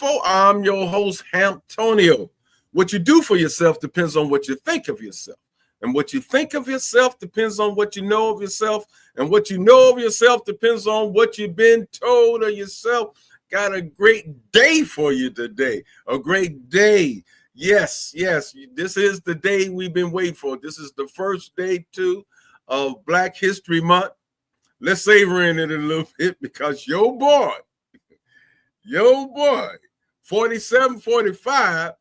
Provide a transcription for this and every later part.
I'm your host, Antonio. What you do for yourself depends on what you think of yourself. And what you think of yourself depends on what you know of yourself. And what you know of yourself depends on what you've been told of yourself. Got a great day for you today. A great day. Yes, this is the day we've been waiting for. This is the first day, too, of Black History Month. Let's savor in it a little bit because your boy, 47, 45,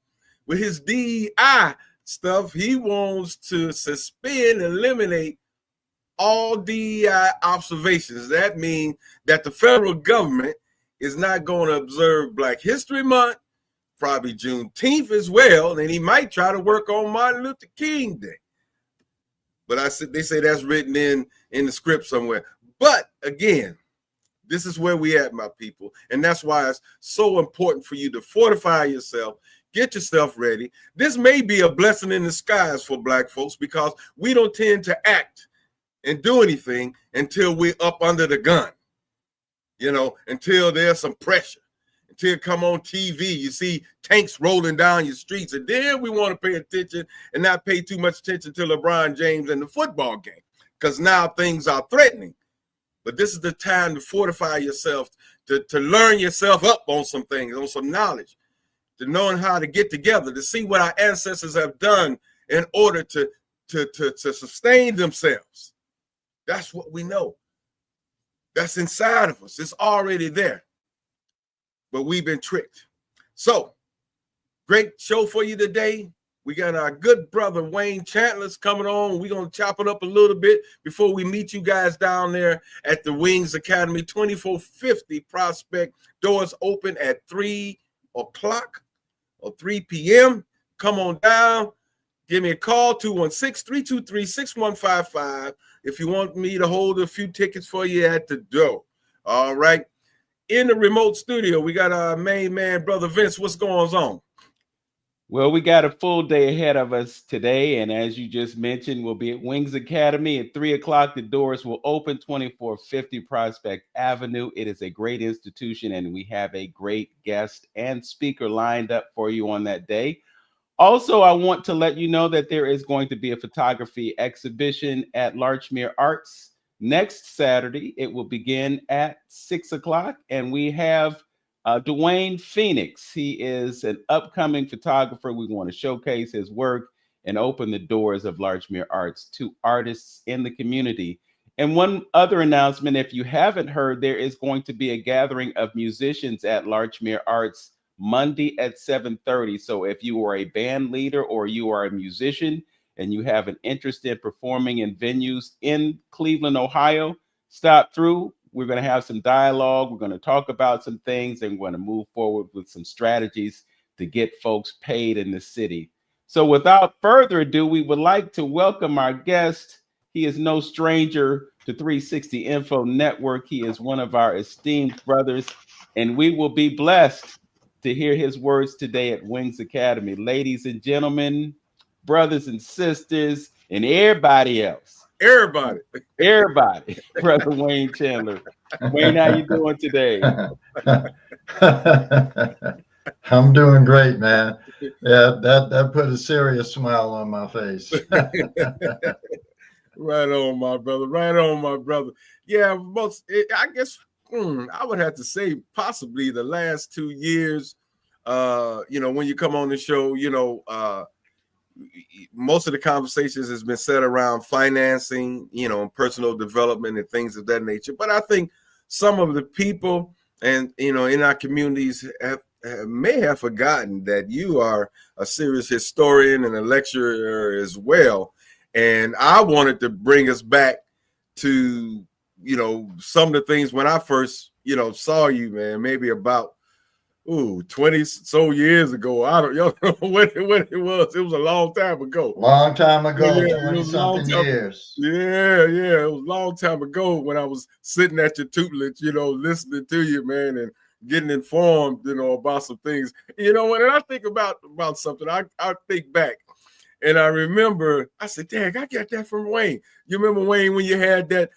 with his DEI stuff, he wants to suspend, eliminate all DEI observations. That means that the federal government is not going to observe Black History Month, probably Juneteenth as well, and he might try to work on Martin Luther King Day. But they say that's written in the script somewhere. But again, this is where we at, my people. And that's why it's so important for you to fortify yourself, get yourself ready. This may be a blessing in disguise for Black folks because we don't tend to act and do anything until we're up under the gun, until there's some pressure, until you come on TV, you see tanks rolling down your streets, and then we want to pay attention and not pay too much attention to LeBron James and the football game because now things are threatening. But this is the time to fortify yourself, to learn yourself up on some things, on some knowledge, to knowing how to get together, to see what our ancestors have done in order to sustain themselves. That's what we know. That's inside of us. It's already there. But we've been tricked. So, great show for you today. We got our good brother Wayne Chandler's coming on. We're going to chop it up a little bit before we meet you guys down there at the Wings Academy, 2450 Prospect. Doors open at 3 o'clock or 3 p.m. Come on down. Give me a call, 216-323-6155 if you want me to hold a few tickets for you at the door. All right. In the remote studio, we got our main man, Brother Vince. What's going on? Well, we got a full day ahead of us today, and as you just mentioned, we'll be at Wings Academy at 3 o'clock. The doors will open, 2450 Prospect Avenue. It is a great institution, and we have a great guest and speaker lined up for you on that day. Also, I want to let you know that there is going to be a photography exhibition at Larchmere Arts next Saturday. It will begin at 6 o'clock, and we have Dwayne Phoenix. He is an upcoming photographer. We want to showcase his work and open the doors of Larchmere Arts to artists in the community. And one other announcement, if you haven't heard, there is going to be a gathering of musicians at Larchmere Arts Monday at 7:30. So if you are a band leader or you are a musician and you have an interest in performing in venues in Cleveland, Ohio, stop through. We're going to have some dialogue. We're going to talk about some things, and we're going to move forward with some strategies to get folks paid in the city. So without further ado, we would like to welcome our guest. He is no stranger to 360 Info Network. He is one of our esteemed brothers, and we will be blessed to hear his words today at Wings Academy. Ladies and gentlemen, brothers and sisters, and everybody else. Everybody, Brother Wayne Chandler. Wayne, how you doing today? I'm doing great, man. Yeah, that put a serious smile on my face. Right on, my brother. Right on, my brother. Yeah, I guess I would have to say possibly the last 2 years. When you come on the show, most of the conversations has been set around financing, personal development and things of that nature. But I think some of the people and, in our communities may have forgotten that you are a serious historian and a lecturer as well. And I wanted to bring us back to, some of the things when I first, saw you, man, maybe about 20 so years ago. I don't know when it was. It was a long time ago. Long time ago, yeah, 20-something years. Yeah. It was a long time ago when I was sitting at your tutelage, listening to you, man, and getting informed, about some things. When I think about something, I think back. And I remember, I said, Dad, I got that from Wayne. You remember, Wayne, when you had that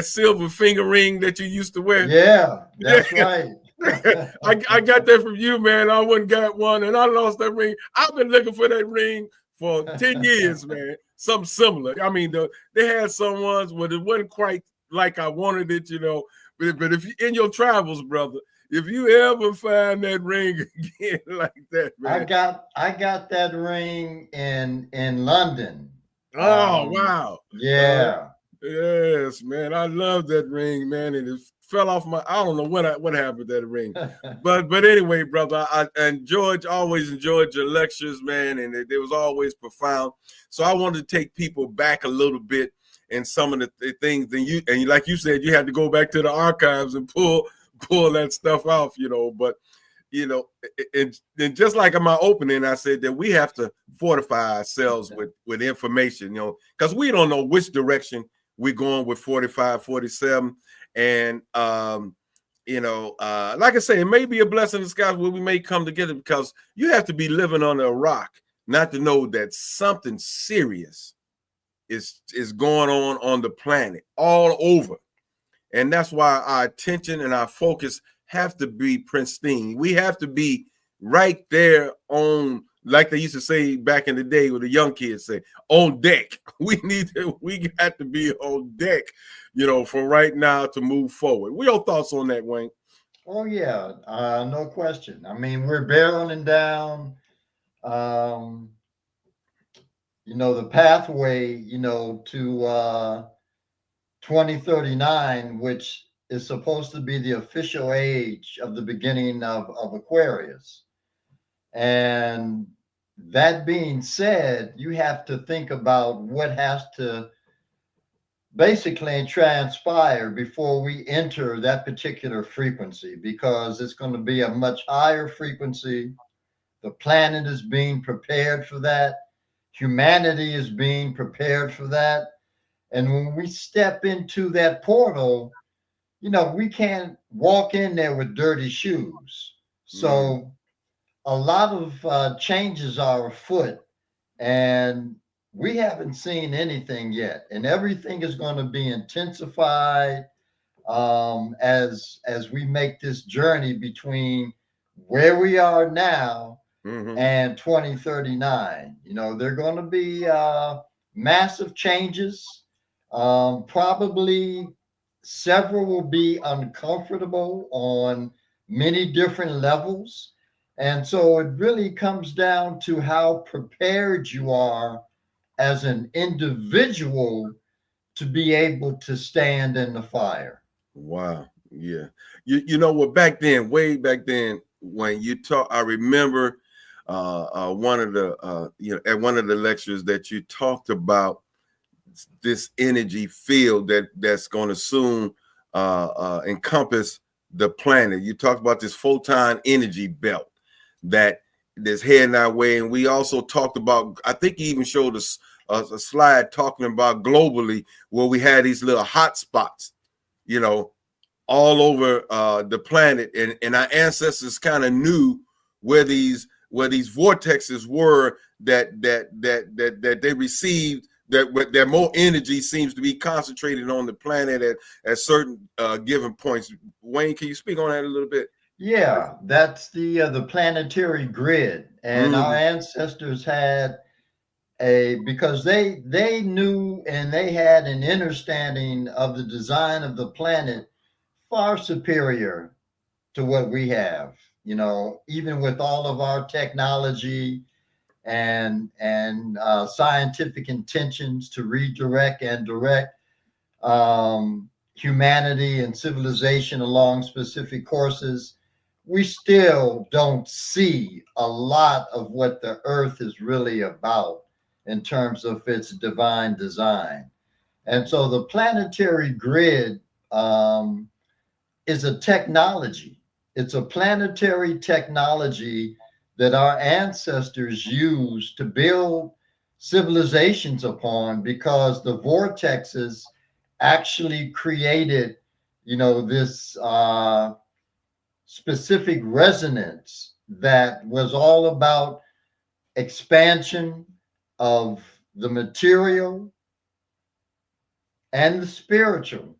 silver finger ring that you used to wear? Yeah, that's right. I got that from you, man. I wouldn't got one, and I lost that ring. I've been looking for that ring for 10 years, man. Something similar. I mean, they had some ones where it wasn't quite like I wanted it, you know. But if you in your travels, brother, if you ever find that ring again like that, man. I got that ring in London. Oh, wow. Yeah. Yes, man. I love that ring, man. And it fell off my, I don't know what happened to that ring. But anyway, brother, and George, always enjoyed your lectures, man, and it was always profound. So I wanted to take people back a little bit and some of the things, and like you said, you had to go back to the archives and pull that stuff off, you know. But you know, and just like in my opening, I said that we have to fortify ourselves with information, you know, because we don't know which direction we're going with 45, 47. And, you know, like I say, it may be a blessing in disguise where we may come together, because you have to be living under a rock not to know that something serious is going on the planet all over. And that's why our attention and our focus have to be pristine. We have to be right there on, like they used to say back in the day, with the young kids say, on deck. We got to be on deck, you know, for right now to move forward. What are your thoughts on that, Wayne? Oh yeah, no question. I mean, we're barreling down, you know, the pathway, you know, to 2039, which is supposed to be the official age of the beginning of Aquarius. And that being said, you have to think about what has to basically transpire before we enter that particular frequency, because it's going to be a much higher frequency. The planet is being prepared for that. Humanity is being prepared for that. And when we step into that portal, you know, we can't walk in there with dirty shoes. So a lot of changes are afoot, and we haven't seen anything yet. And everything is going to be intensified as we make this journey between where we are now and 2039. You know, there are going to be massive changes. Probably several will be uncomfortable on many different levels. And so it really comes down to how prepared you are as an individual to be able to stand in the fire. Wow. Yeah. You know what, back then, way back then, when you talk, I remember one of the you know, at one of the lectures that you talked about this energy field that's going to soon encompass the planet. You talked about this photon energy belt that's heading our way. And we also talked about, I think you even showed us a slide talking about globally, where we had these little hot spots, you know, all over the planet, and our ancestors kind of knew where these vortexes were that they received, that more energy seems to be concentrated on the planet at certain given points. Wayne, can you speak on that a little bit? Yeah, that's the planetary grid, and our ancestors had because they knew and they had an understanding of the design of the planet far superior to what we have. You know, even with all of our technology and scientific intentions to redirect and direct humanity and civilization along specific courses, we still don't see a lot of what the earth is really about in terms of its divine design. And so the planetary grid is a technology. It's a planetary technology that our ancestors used to build civilizations upon, because the vortexes actually created, you know, this specific resonance that was all about expansion of the material and the spiritual.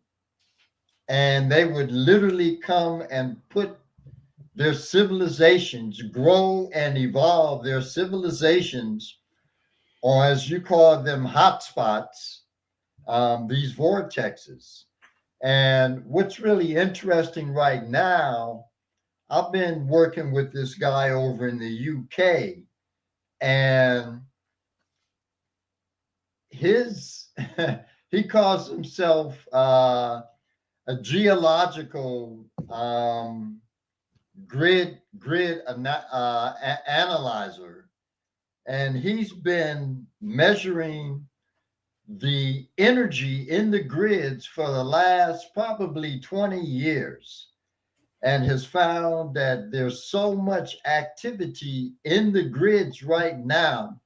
And they would literally come and put their civilizations, grow and evolve their civilizations, or as you call them, hotspots, these vortexes. And what's really interesting right now, I've been working with this guy over in the UK, and his he calls himself a geological grid analyzer, and he's been measuring the energy in the grids for the last probably 20 years, and has found that there's so much activity in the grids right now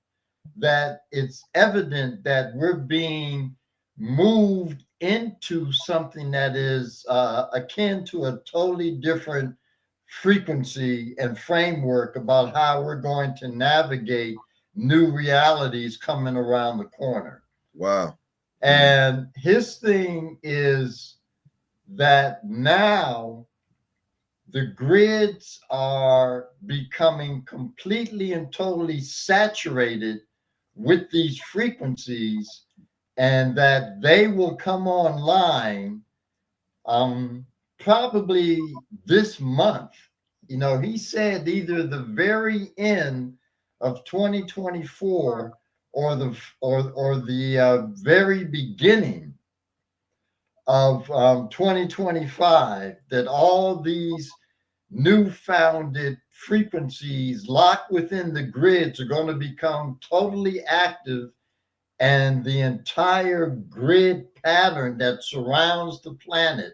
that it's evident that we're being moved into something that is akin to a totally different frequency and framework about how we're going to navigate new realities coming around the corner. Wow. And his thing is that now the grids are becoming completely and totally saturated with these frequencies, and that they will come online probably this month. You know, he said either the very end of 2024 or the very beginning of 2025, that all these new founded frequencies locked within the grids are going to become totally active, and the entire grid pattern that surrounds the planet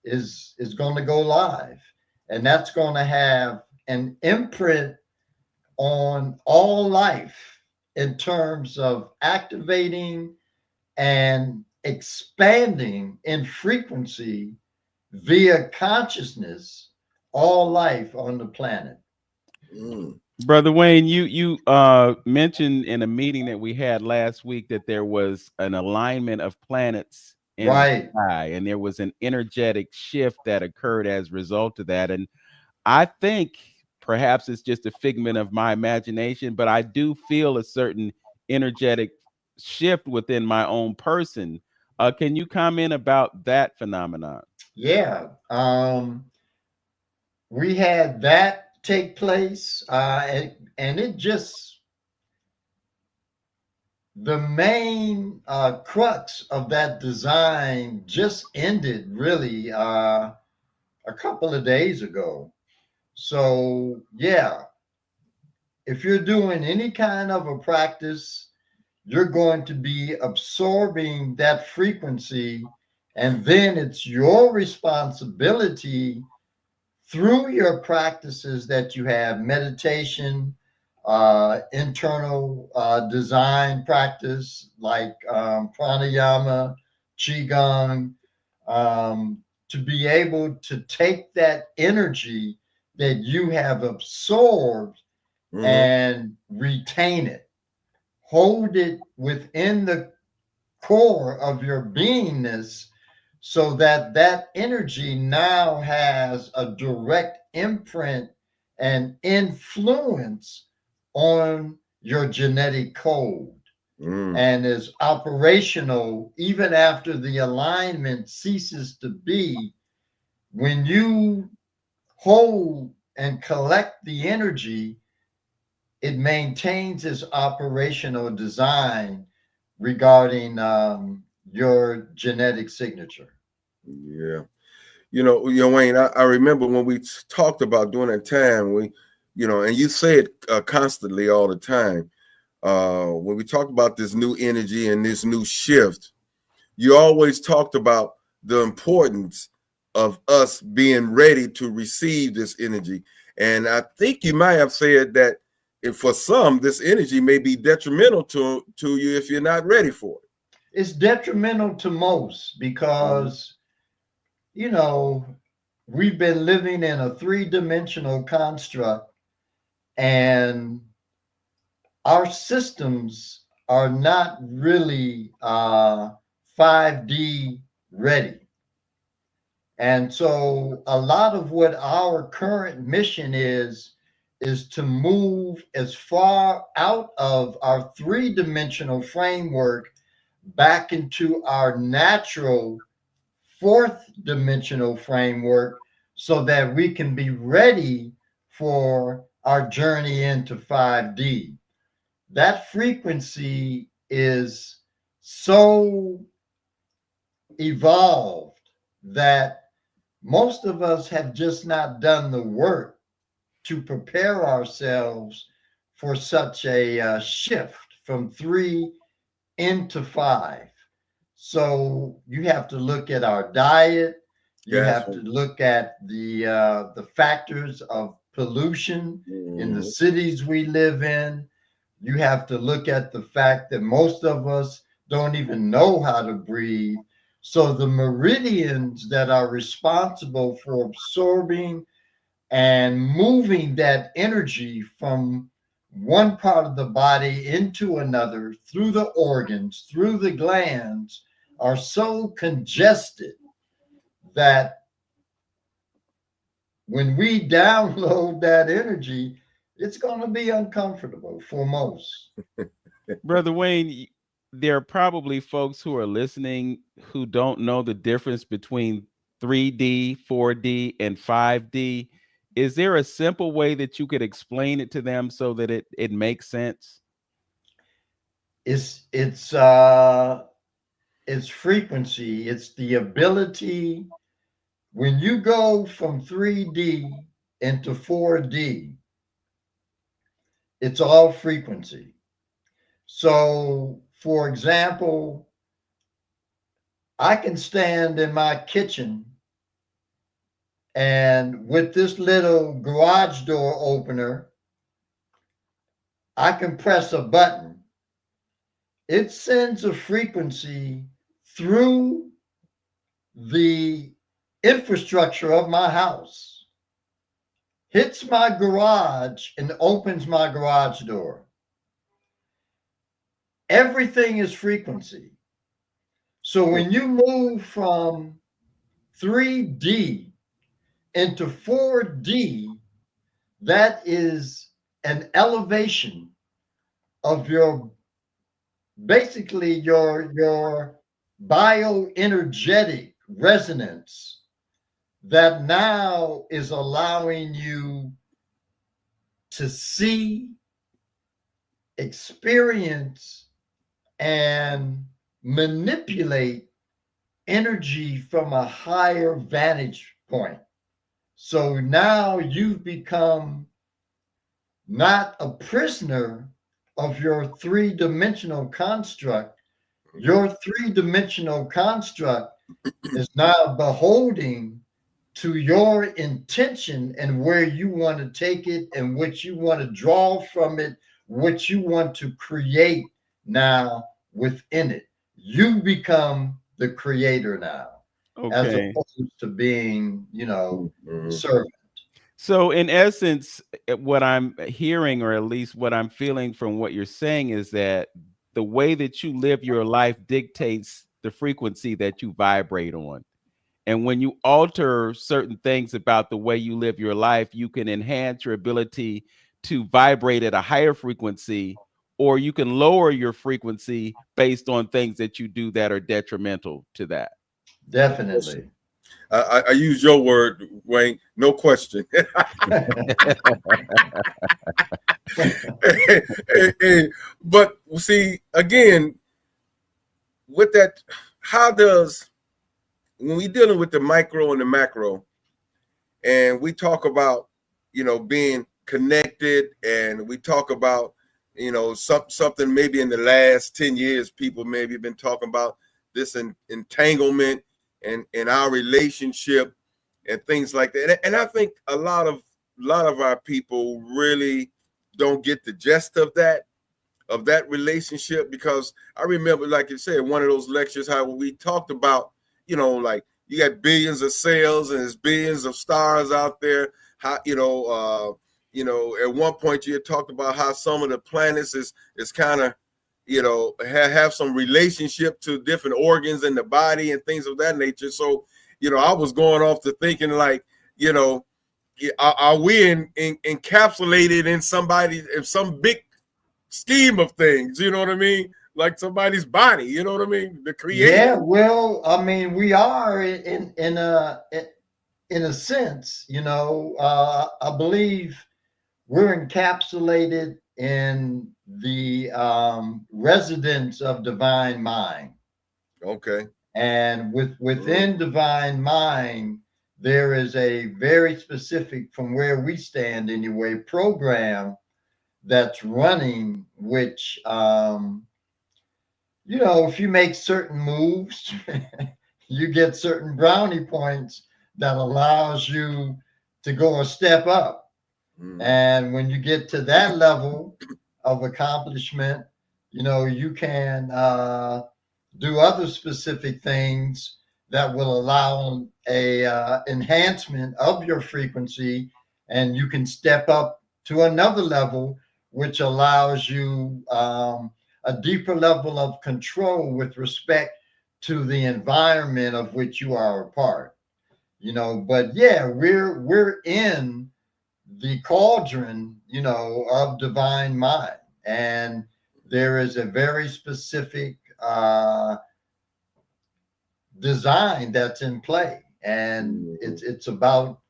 is going to go live, and that's going to have an imprint on all life in terms of activating and expanding in frequency via consciousness all life on the planet. Brother Wayne, you mentioned in a meeting that we had last week that there was an alignment of planets in the sky, and there was an energetic shift that occurred as a result of that. And I think perhaps it's just a figment of my imagination, but I do feel a certain energetic shift within my own person. Can you comment about that phenomenon? Yeah. We had that take place, and it just, the main crux of that design just ended really a couple of days ago. So, yeah, if you're doing any kind of a practice, you're going to be absorbing that frequency, and then it's your responsibility through your practices that you have, meditation, internal design practice like pranayama, qigong, to be able to take that energy that you have absorbed and retain it, hold it within the core of your beingness, so that that energy now has a direct imprint and influence on your genetic code, and is operational even after the alignment ceases to be. When you hold and collect the energy, it maintains its operational design regarding your genetic signature. Yeah. You know, Wayne, I remember when we talked about during that time, and you say it constantly all the time, when we talked about this new energy and this new shift, you always talked about the importance of us being ready to receive this energy. And I think you might have said that for some, this energy may be detrimental to you if you're not ready for it. It's detrimental to most because, we've been living in a three-dimensional construct, and our systems are not really 5D ready. And so a lot of what our current mission is to move as far out of our three-dimensional framework back into our natural fourth dimensional framework so that we can be ready for our journey into 5D. That frequency is so evolved that most of us have just not done the work to prepare ourselves for such a shift from 3 into 5. So you have to look at our diet. You have to look at the factors of pollution in the cities we live in. You have to look at the fact that most of us don't even know how to breathe. So the meridians that are responsible for absorbing and moving that energy from one part of the body into another through the organs, through the glands, are so congested that when we download that energy, it's going to be uncomfortable for most. Brother Wayne, there are probably folks who are listening who don't know the difference between 3D, 4D, and 5D. Is there a simple way that you could explain it to them so that it makes sense? It's frequency. It's the ability when you go from 3D into 4D, it's all frequency. So, for example, I can stand in my kitchen and with this little garage door opener, I can press a button. It sends a frequency through the infrastructure of my house, hits my garage, and opens my garage door. Everything is frequency. So when you move from 3D into 4D, that is an elevation of your basically your bioenergetic resonance that now is allowing you to see, experience, and manipulate energy from a higher vantage point. So now you've become not a prisoner of your three-dimensional construct. Your three-dimensional construct is now beholding to your intention and where you want to take it and what you want to draw from it, what you want to create now within it. You become the creator now, as Okay. opposed to being, servant. So in essence, what I'm hearing, or at least what I'm feeling from what you're saying, is that the way that you live your life dictates the frequency that you vibrate on. And when you alter certain things about the way you live your life, you can enhance your ability to vibrate at a higher frequency, or you can lower your frequency based on things that you do that are detrimental to that. Definitely. I use your word, Wayne, no question. But see, again, with that, how does, when we're dealing with the micro and the macro, and we talk about, being connected, and we talk about, something maybe in the last 10 years, people maybe been talking about this entanglement and in our relationship and things like that. And I think a lot of our people really don't get the gist of that relationship, because I remember, like you said, one of those lectures, how we talked about, like you got billions of cells and there's billions of stars out there. How, at one point you had talked about how some of the planets is kind of, have some relationship to different organs in the body and things of that nature. So I was going off to thinking like, are we encapsulated in some big scheme of things? You know what I mean? Like somebody's body. You know what I mean? The creator. Yeah, well, I mean, we are in a sense, I believe we're encapsulated in the residence of divine mind. Okay. And within divine mind, there is a very specific, from where we stand anyway, program that's running, which if you make certain moves, you get certain brownie points that allows you to go a step up. And when you get to that level of accomplishment, you can do other specific things that will allow a enhancement of your frequency, and you can step up to another level, which allows you a deeper level of control with respect to the environment of which you are a part. But yeah, we're in the cauldron, of divine mind. And there is a very specific design that's in play. And it's about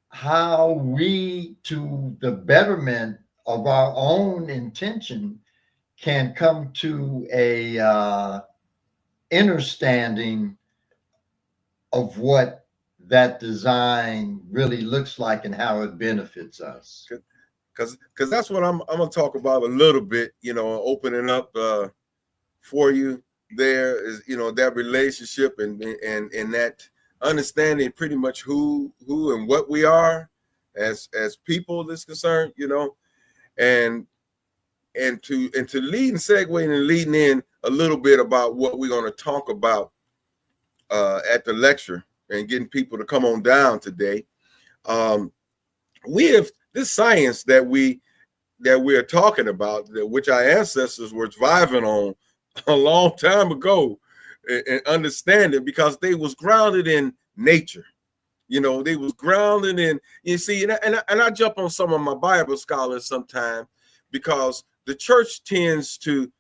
how we, to the betterment of our own intention, can come to a understanding of what that design really looks like and how it benefits us. Because that's what I'm gonna talk about a little bit, opening up for you. There is, that relationship and that understanding pretty much who and what we are as people is concerned, and to lead and segue and leading in a little bit about what we're going to talk about at the lecture and getting people to come on down today. We have this science that we are talking about, which our ancestors were thriving on a long time ago, and understanding, because they was grounded in nature. They was grounded in, and I jump on some of my Bible scholars sometimes, because the church tends to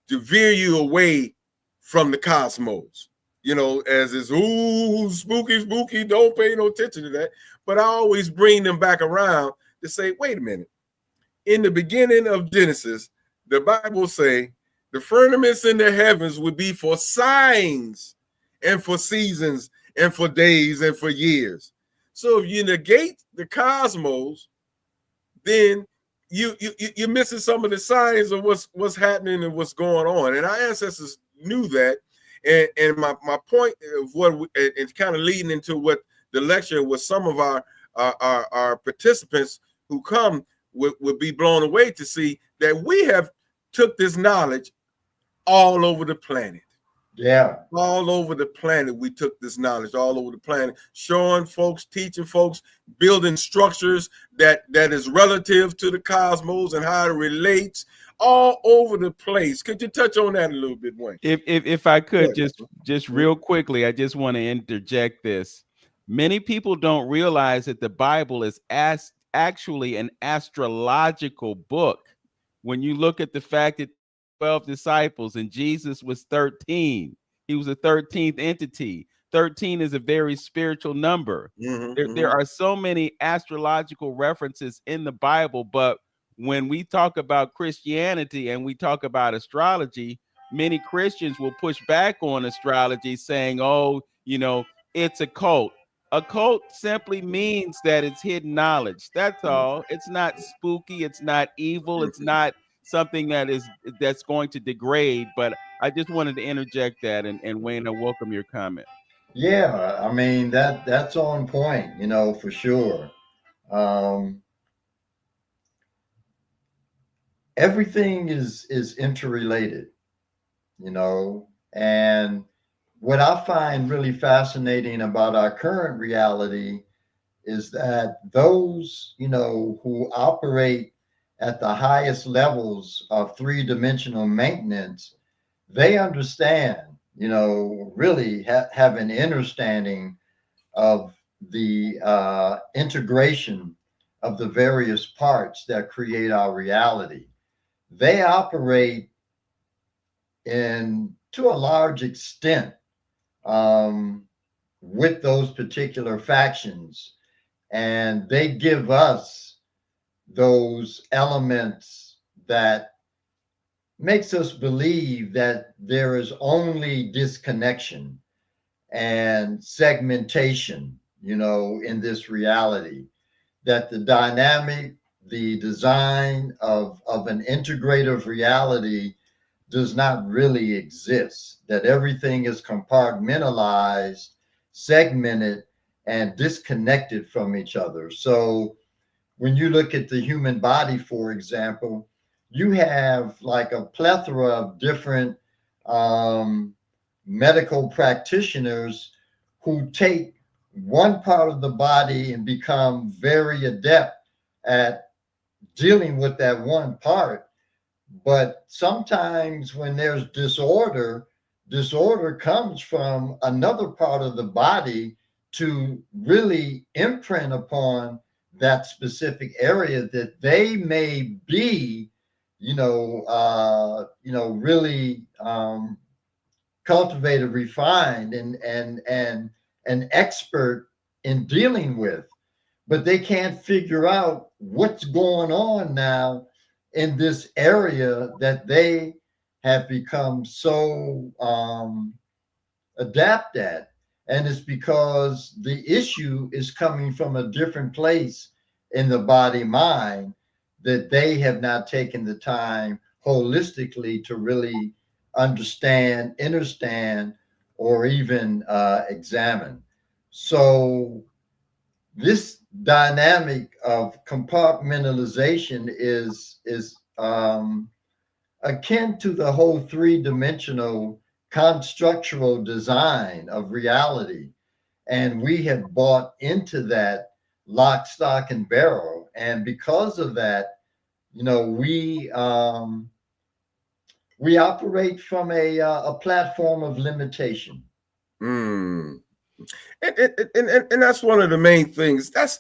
veer you away from the cosmos, as it's, ooh, spooky, don't pay no attention to that. But I always bring them back around to say, wait a minute. In the beginning of Genesis, the Bible say the firmaments in the heavens would be for signs and for seasons and for days and for years. So if you negate the cosmos, then you're missing some of the signs of what's happening and what's going on. And our ancestors knew that. And my point of what it's kind of leading into what the lecture was, some of our participants who come would be blown away to see that we have took this knowledge all over the planet. Yeah. All over the planet, we took this knowledge all over the planet, showing folks, teaching folks, building structures that is relative to the cosmos and how it relates all over the place. Could you touch on that a little bit, Wayne? If I could, just real quickly, I just want to interject this. Many people don't realize that the Bible is actually an astrological book. When you look at the fact that 12 disciples and Jesus was 13, he was the 13th entity. 13 is a very spiritual number. There are so many astrological references in the Bible, but when we talk about Christianity and we talk about astrology, many Christians will push back on astrology saying, oh, it's a cult. A cult simply means that it's hidden knowledge. That's all. It's not spooky. It's not evil. It's not something that's going to degrade. But I just wanted to interject that, and Wayne, I welcome your comment. Yeah, I mean that's on point, for sure. Everything is interrelated, and what I find really fascinating about our current reality is that those, who operate at the highest levels of three-dimensional maintenance, they understand really have an understanding of the integration of the various parts that create our reality. They operate in to a large extent um, with those particular factions, and they give us those elements that makes us believe that there is only disconnection and segmentation, in this reality, that the dynamic, the design of an integrative reality does not really exist, that everything is compartmentalized, segmented, and disconnected from each other. So when you look at the human body, for example, you have like a plethora of different um, medical practitioners who take one part of the body and become very adept at dealing with that one part. But sometimes when there's disorder comes from another part of the body to really imprint upon that specific area that they may be, really cultivated, refined, and an expert in dealing with, but they can't figure out what's going on now in this area that they have become so adept at. And it's because the issue is coming from a different place in the body mind that they have not taken the time holistically to really understand, or even examine. So this dynamic of compartmentalization is akin to the whole three-dimensional constructural design of reality, and we have bought into that lock, stock, and barrel. And because of that, we operate from a platform of limitation. Mm. And that's one of the main things. That's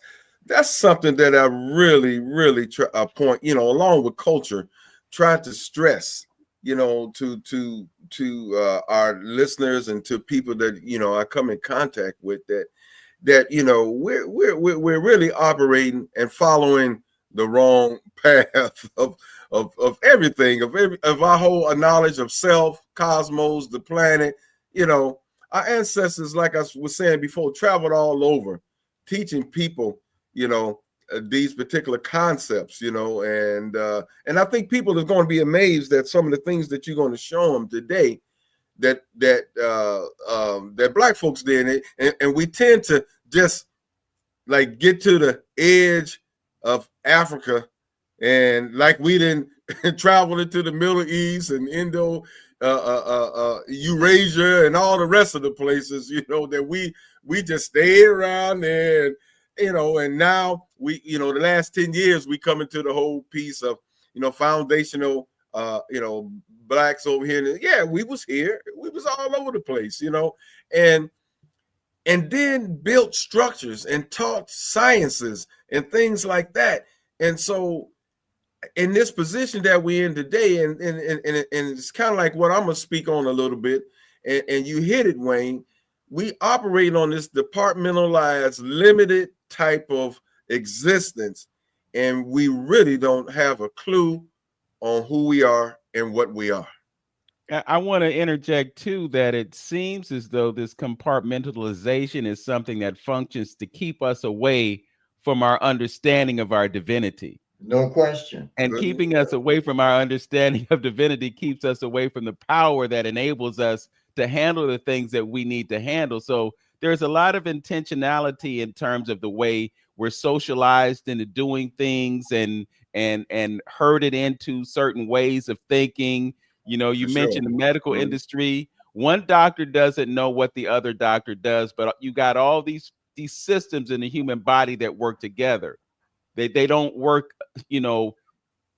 something that I really try point, along with culture, try to stress, to our listeners and to people that I come in contact with, that we're really operating and following the wrong path of everything, of our whole knowledge of self, cosmos, the planet. Our ancestors, like I was saying before, traveled all over teaching people, these particular concepts, and I think people are going to be amazed at some of the things that you're going to show them today that black folks did. And we tend to just like get to the edge of Africa, and like we didn't travel into the Middle East and Eurasia and all the rest of the places, that we just stayed around there, and now the last 10 years we come into the whole piece of, foundational, blacks over here. And yeah, we was here, we was all over the place, and then built structures and taught sciences and things like that. And so in this position that we're in today, and it's kind of like what I'm gonna speak on a little bit, and you hit it, Wayne. We operate on this departmentalized, limited type of existence, and we really don't have a clue on who we are and what we are. I want to interject too that it seems as though this compartmentalization is something that functions to keep us away from our understanding of our divinity. No question. And keeping us away from our understanding of divinity keeps us away from the power that enables us to handle the things that we need to handle. So there's a lot of intentionality in terms of the way we're socialized into doing things and herded into certain ways of thinking. You mentioned the medical industry. One doctor doesn't know what the other doctor does, but you got all these systems in the human body that work together. They don't work,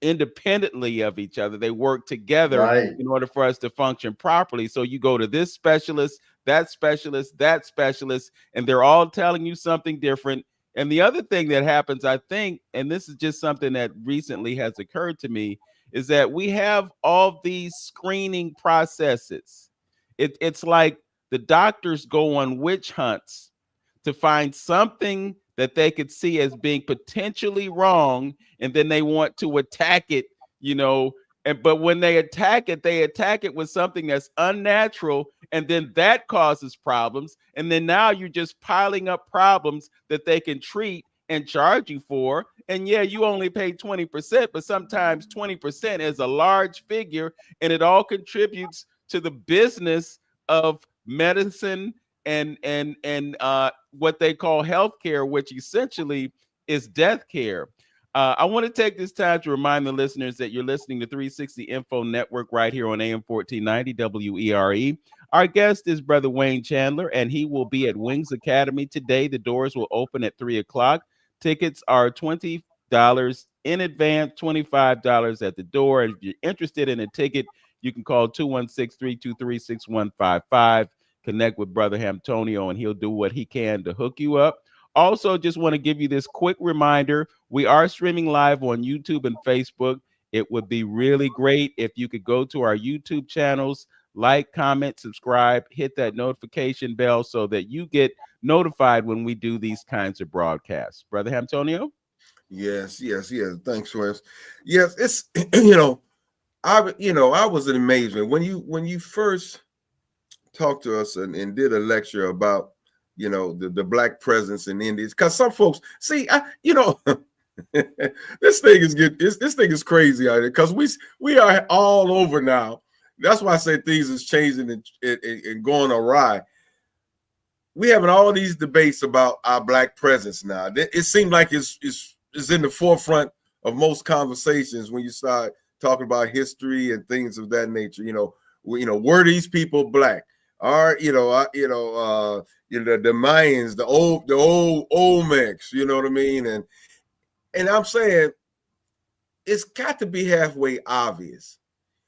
independently of each other. They work together Right. in order for us to function properly. So you go to this specialist, that specialist, that specialist, and they're all telling you something different. And the other thing that happens, I think, and this is just something that recently has occurred to me, is that we have all these screening processes. It's like the doctors go on witch hunts to find something that they could see as being potentially wrong, and then they want to attack it, you know. And but when they attack it with something that's unnatural, and then that causes problems, and then now you're just piling up problems that they can treat and charge you for. And yeah, you only pay 20%, but sometimes 20% is a large figure, and it all contributes to the business of medicine and what they call healthcare, which essentially is death care. I want to take this time to remind the listeners that you're listening to 360 Info Network right here on AM 1490 WERE. Our guest is Brother Wayne Chandler, and he will be at Wings Academy today. The doors will open at 3 o'clock. Tickets are $20 in advance, $25 at the door. And if you're interested in a ticket, you can call 216-323-6155. Connect with Brother Hamtonio, and he'll do what he can to hook you up. Also, just want to give you this quick reminder. We are streaming live on YouTube and Facebook. It would be really great if you could go to our YouTube channels, like, comment, subscribe, hit that notification bell so that you get notified when we do these kinds of broadcasts. Brother Hamtonio? Yes. Thanks, Wes. Yes, it's I was an amazement when you first talked to us and did a lecture about the black presence in India, because some folks see this thing is good. This thing is crazy out here because we are all over now. That's why I say things is changing and going awry. We having all these debates about our black presence now. It seems like it's in the forefront of most conversations when you start talking about history and things of that nature. Were these people black? Are the Mayans, the old Olmecs, you know what I mean? And I'm saying it's got to be halfway obvious.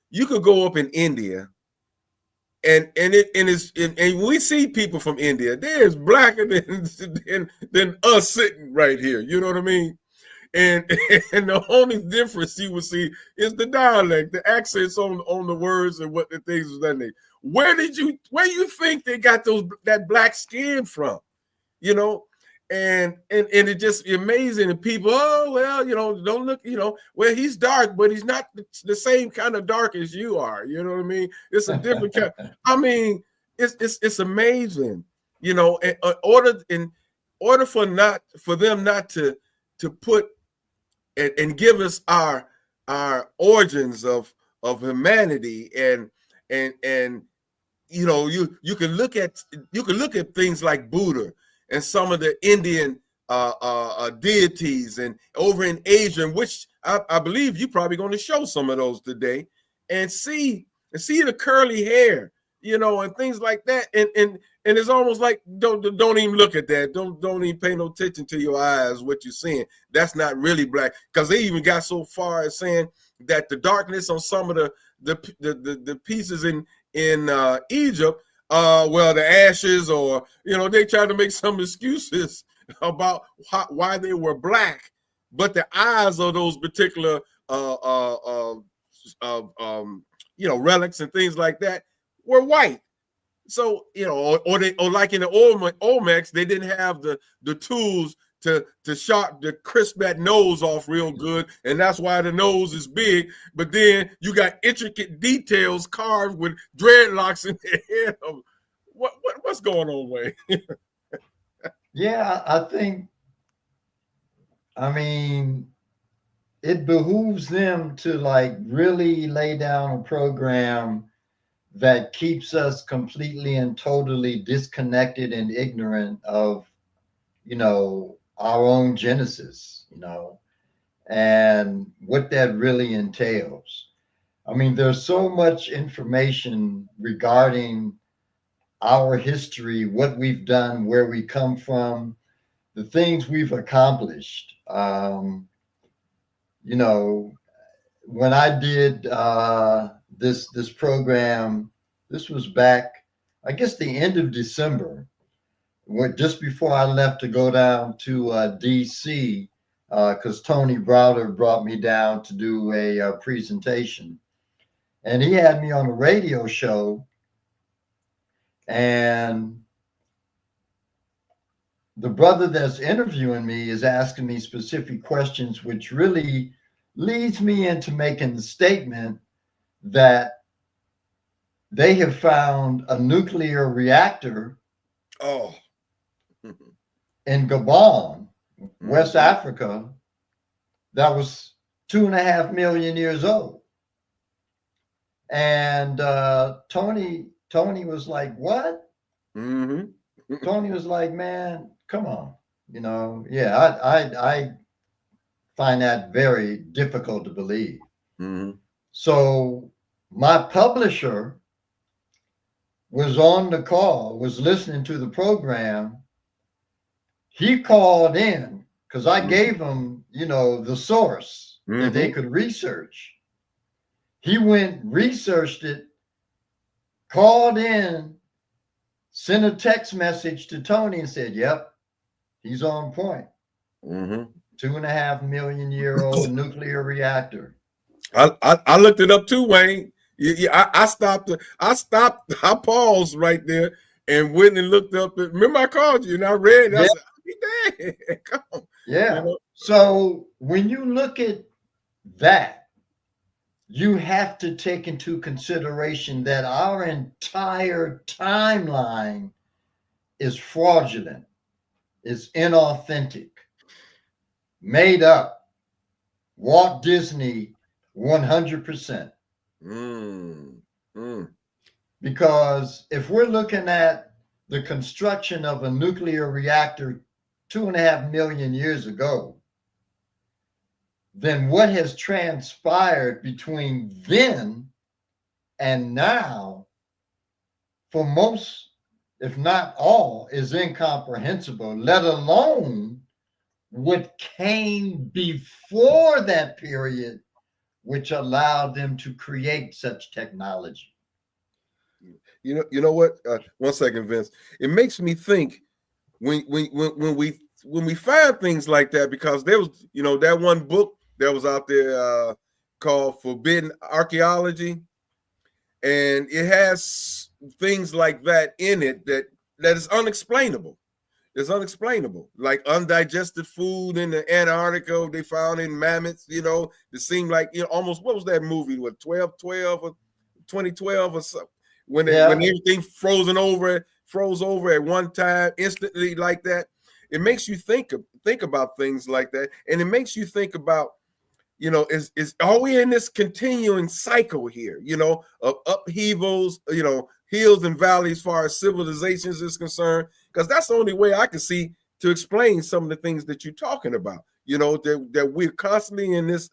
You could go up in India and we see people from India. They're as blacker than us sitting right here. You know what I mean? And the only difference you would see is the dialect, the accents on the words and what the things of that nature. Where you think they got that black skin from? And it's just amazing. And people, oh well, don't look, well, he's dark, but he's not the same kind of dark as you are. You know what I mean? It's a different kind. I mean, it's amazing. In order for them not to put and give us our origins of humanity and you can look at things like Buddha and some of the Indian deities and over in Asia, which I believe you're probably going to show some of those today, and see the curly hair, and things like that, and it's almost like don't even look at that, don't even pay no attention to your eyes, what you're seeing. That's not really black, because they even got so far as saying that the darkness on some of the pieces in Egypt, well, the ashes, or they tried to make some excuses about why they were black, but the eyes of those particular relics and things like that were white. So or like in the Olmecs, they didn't have the tools to crisp that nose off real good, and that's why the nose is big. But then you got intricate details carved with dreadlocks in their head. What's going on, Wayne? Yeah, I mean, it behooves them to like really lay down a program that keeps us completely and totally disconnected and ignorant of, our own genesis, and what that really entails. I mean, there's so much information regarding our history, what we've done, where we come from, the things we've accomplished. You know, when I did this program, this was back, I guess, the end of December, just before I left to go down to D.C. Because Tony Browder brought me down to do a presentation, and he had me on a radio show, and the brother that's interviewing me is asking me specific questions, which really leads me into making the statement that they have found a nuclear reactor Oh. in Gabon, West Africa, that was 2.5 million years old. And Tony was like, "What?" Tony was like, "Man, come on, yeah, I find that very difficult to believe." So my publisher was on the call, was listening to the program. He called in because I gave him, the source that they could research. He went, researched it, called in, sent a text message to Tony and said, "Yep, he's on point. 2.5 million year old nuclear reactor." I looked it up too, Wayne. I stopped. I paused right there and went and looked up. Remember, I called you and I read. I said, "Come on." Yeah. So when you look at that, you have to take into consideration that our entire timeline is fraudulent, is inauthentic, made up. Walt Disney, 100%. Because if we're looking at the construction of a nuclear reactor 2.5 million years ago, then what has transpired between then and now, for most, if not all, is incomprehensible, let alone what came before that period, which allowed them to create such technology. You know what? 1 second, Vince. It makes me think when we find things like that, because there was, that one book that was out there called Forbidden Archaeology, and it has things like that in it that is unexplainable. It's unexplainable, like undigested food in the Antarctica they found in mammoths. It seemed like almost, what was that movie? What, 12/12 or 2012 or something? When everything froze over at one time instantly like that. It makes you think about things like that, and it makes you think about, are we in this continuing cycle here, of upheavals, hills and valleys as far as civilizations is concerned? Because that's the only way I can see to explain some of the things that you're talking about. That we're constantly in this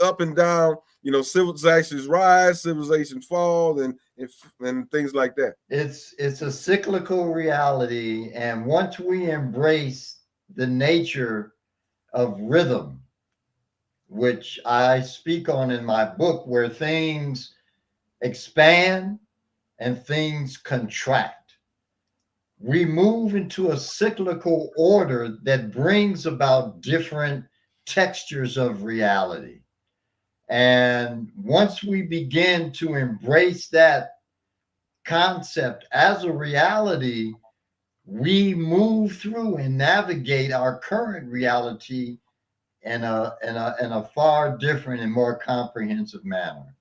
up and down. Civilizations rise, civilizations fall, and things like that. It's a cyclical reality, and once we embrace the nature of rhythm, which I speak on in my book, where things expand and things contract, we move into a cyclical order that brings about different textures of reality. And once we begin to embrace that concept as a reality, we move through and navigate our current reality in a far different and more comprehensive manner.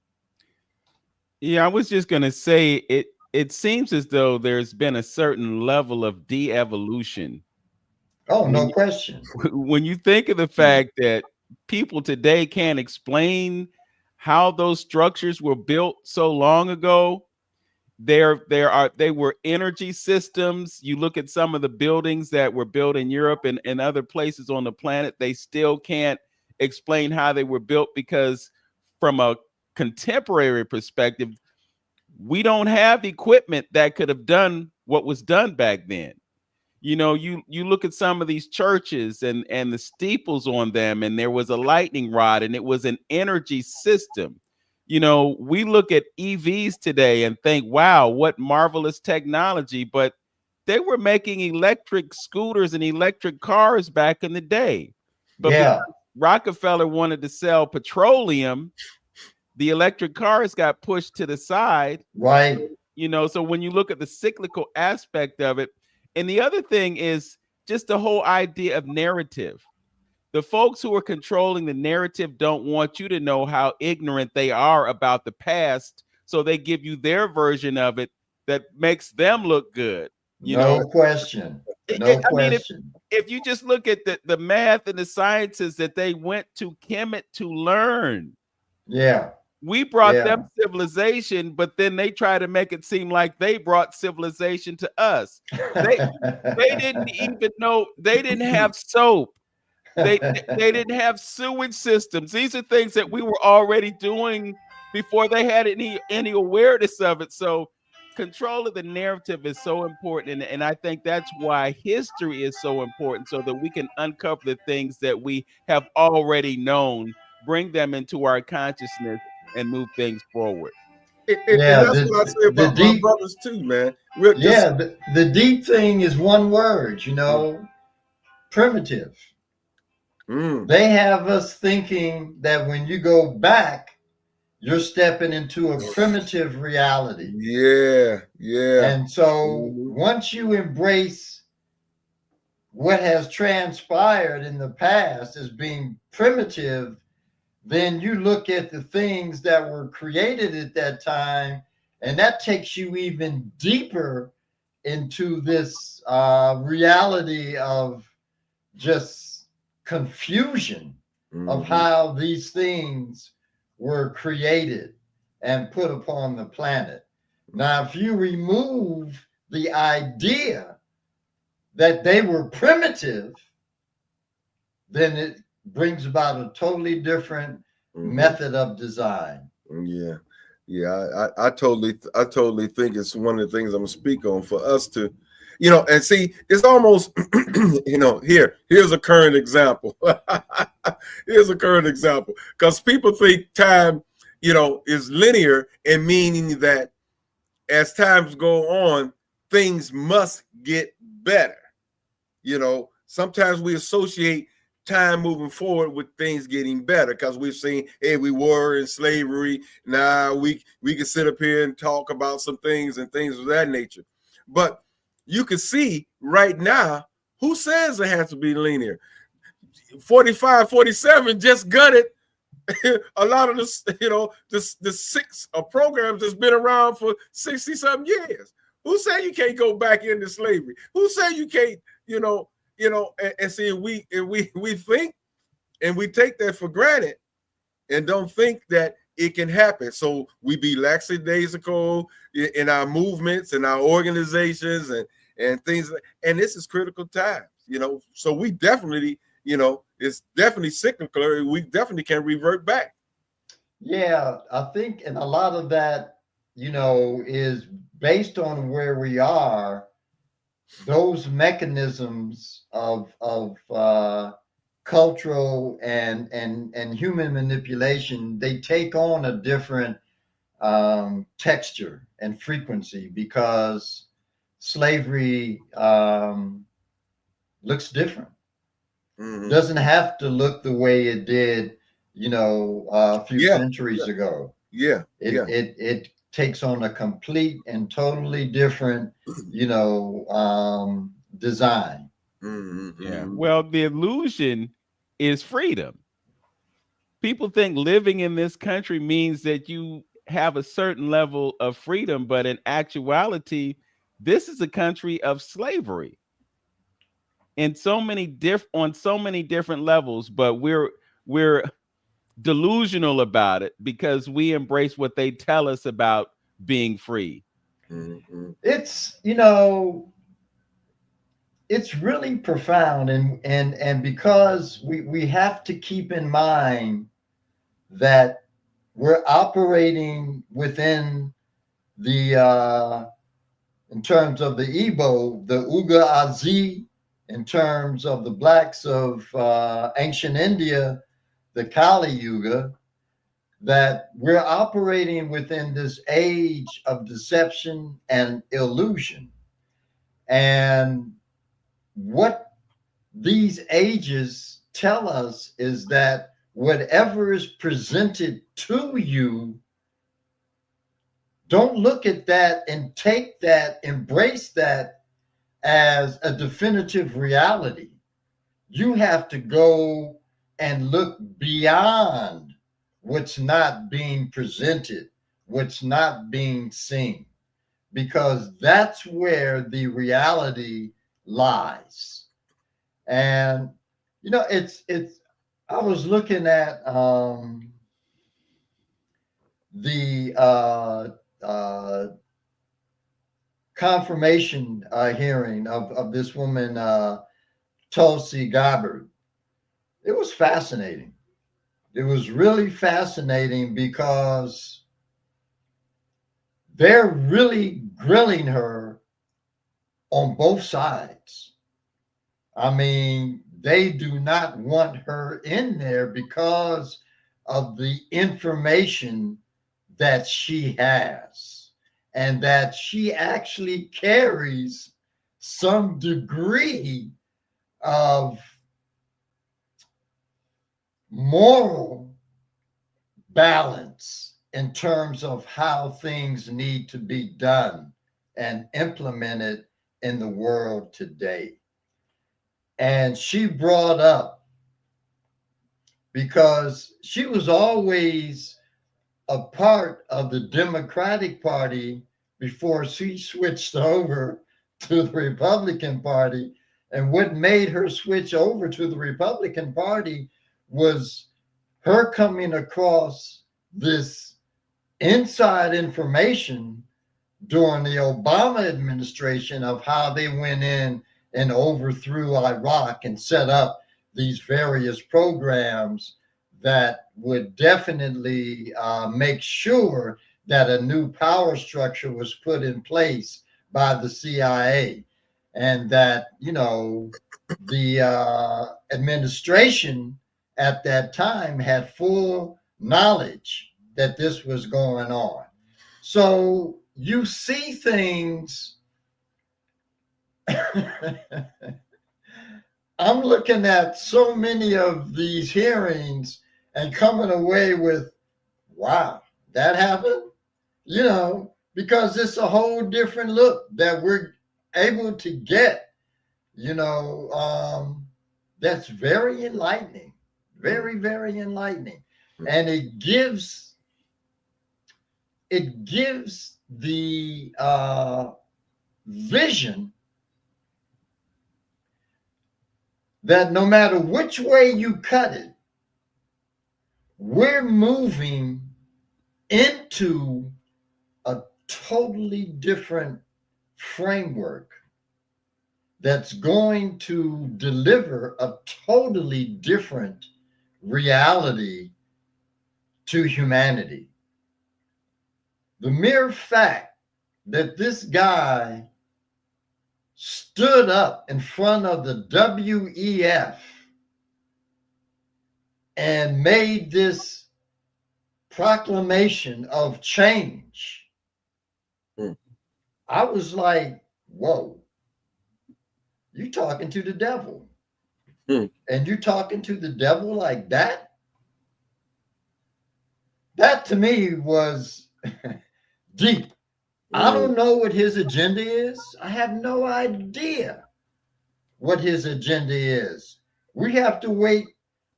Yeah, I was just going to say it seems as though there's been a certain level of de-evolution. Oh, no question. When you think of the fact that people today can't explain how those structures were built so long ago, they were energy systems. You look at some of the buildings that were built in Europe and other places on the planet, they still can't explain how they were built, because from a contemporary perspective, we don't have equipment that could have done what was done back then. You know, you look at some of these churches and the steeples on them, and there was a lightning rod, and it was an energy system. You know, we look at EVs today and think, wow, what marvelous technology, but they were making electric scooters and electric cars back in the day. But because Yeah, Rockefeller wanted to sell petroleum, the electric cars got pushed to the side. right. You know, so when you look at the cyclical aspect of it, and the other thing is just the whole idea of narrative. The folks who are controlling the narrative don't want you to know how ignorant they are about the past, so they give you their version of it that makes them look good. You know, No question. No I mean, question. if you just look at the math and the sciences that they went to Kemet to learn, Yeah, we brought yeah. them civilization, but then they try to make it seem like they brought civilization to us. They they didn't even know, they didn't have soap. They didn't have sewage systems. These are things that we were already doing before they had any awareness of it. So control of the narrative is so important. And I think that's why history is so important, so that we can uncover the things that we have already known, bring them into our consciousness, and move things forward. And Yeah, that's what I say the about my deep, brothers too, man. We're just yeah, the deep thing is one word, primitive. mm, They have us thinking that when you go back, you're stepping into a primitive reality. yeah, yeah. And so Mhm. once you embrace what has transpired in the past as being primitive, then you look at the things that were created at that time, and that takes you even deeper into this reality of just confusion of Mhm. how these things were created and put upon the planet. Now, if you remove the idea that they were primitive, then it brings about a totally different Mhm. method of design. Yeah, yeah. I totally think it's one of the things I'm gonna speak on for us to, and see, it's almost, here's a current example. Here's a current example, because people think time, is linear, and meaning that as times go on, things must get better. Sometimes we associate time moving forward with things getting better because we've seen, hey, we were in slavery. Now we can sit up here and talk about some things and things of that nature. But you can see right now, who says it has to be linear? 45, 47 just gutted a lot of this, the six programs that's been around for 60 something years. Who say you can't go back into slavery? Who say you can't, and see, we think and we take that for granted and don't think that it can happen. So we be lackadaisical in our movements and our organizations and things. And this is critical times, So we definitely, it's definitely cyclical. We definitely can revert back. Yeah, I think, and a lot of that, is based on where we are. Those mechanisms of cultural and human manipulation, they take on a different texture and frequency because slavery looks different. Mm-hmm. Doesn't have to look the way it did, a few Yeah, centuries ago. yeah, It yeah. it it takes on a complete and totally different, design. Mm-hmm, Yeah. mm-hmm. Well, the illusion is freedom. People think living in this country means that you have a certain level of freedom, but in actuality, this is a country of slavery in on so many different levels. But we're delusional about it because we embrace what they tell us about being free. Mm-hmm. It's it's really profound, and because we have to keep in mind that we're operating within the in terms of the Igbo, the Uga Azi, in terms of the blacks of ancient India, the Kali Yuga, that we're operating within this age of deception and illusion. And what these ages tell us is that whatever is presented to you, don't look at that and take that, embrace that as a definitive reality. You have to go and look beyond what's not being presented, what's not being seen, because that's where the reality lies. And it's I was looking at the confirmation hearing of this woman, Tulsi Gabbard. It was fascinating. It was really fascinating because they're really grilling her on both sides. I mean, they do not want her in there because of the information that she has, and that she actually carries some degree of moral balance in terms of how things need to be done and implemented in the world today. And she brought up, because she was always a part of the Democratic Party before she switched over to the Republican Party. And what made her switch over to the Republican Party was her coming across this inside information during the Obama administration of how they went in and overthrew Iraq and set up these various programs that would definitely make sure that a new power structure was put in place by the CIA, and that, the administration at that time had full knowledge that this was going on. So you see things. I'm looking at so many of these hearings and coming away with, wow, that happened? Because it's a whole different look that we're able to get, that's very enlightening, very, very enlightening. And it gives the vision that no matter which way you cut it, we're moving into a totally different framework that's going to deliver a totally different reality to humanity. The mere fact that this guy stood up in front of the WEF and made this proclamation of change, I was like, whoa, you talking to the devil. And you talking to the devil like that? That to me was deep. I don't know what his agenda is. I have no idea what his agenda is. We have to wait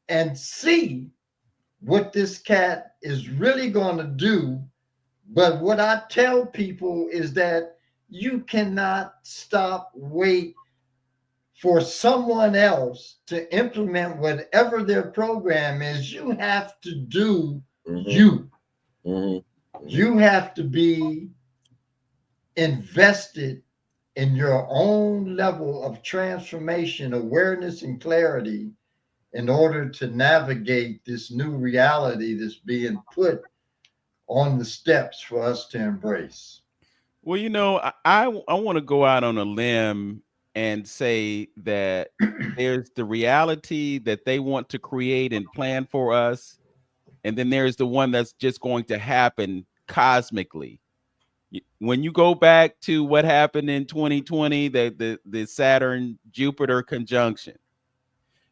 and see what this cat is really going to do. But what I tell people is that you cannot wait for someone else to implement whatever their program is. You have to do you. You have to be invested in your own level of transformation, awareness, and clarity in order to navigate this new reality that's being put on the steps for us to embrace. Well, you know, I want to go out on a limb and say that there's the reality that they want to create and plan for us, and then there's the one that's just going to happen cosmically. When you go back to what happened in 2020, the Saturn Jupiter conjunction,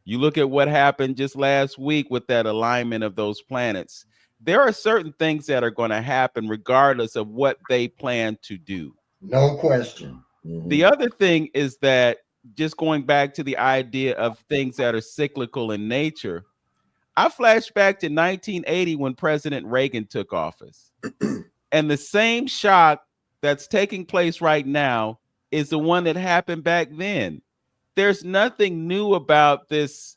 you look at what happened just last week with that alignment of those planets. There are certain things that are going to happen regardless of what they plan to do. No question. The other thing is that, just going back to the idea of things that are cyclical in nature, I flash back to 1980 when President Reagan took office. And the same shock that's taking place right now is the one that happened back then. There's nothing new about this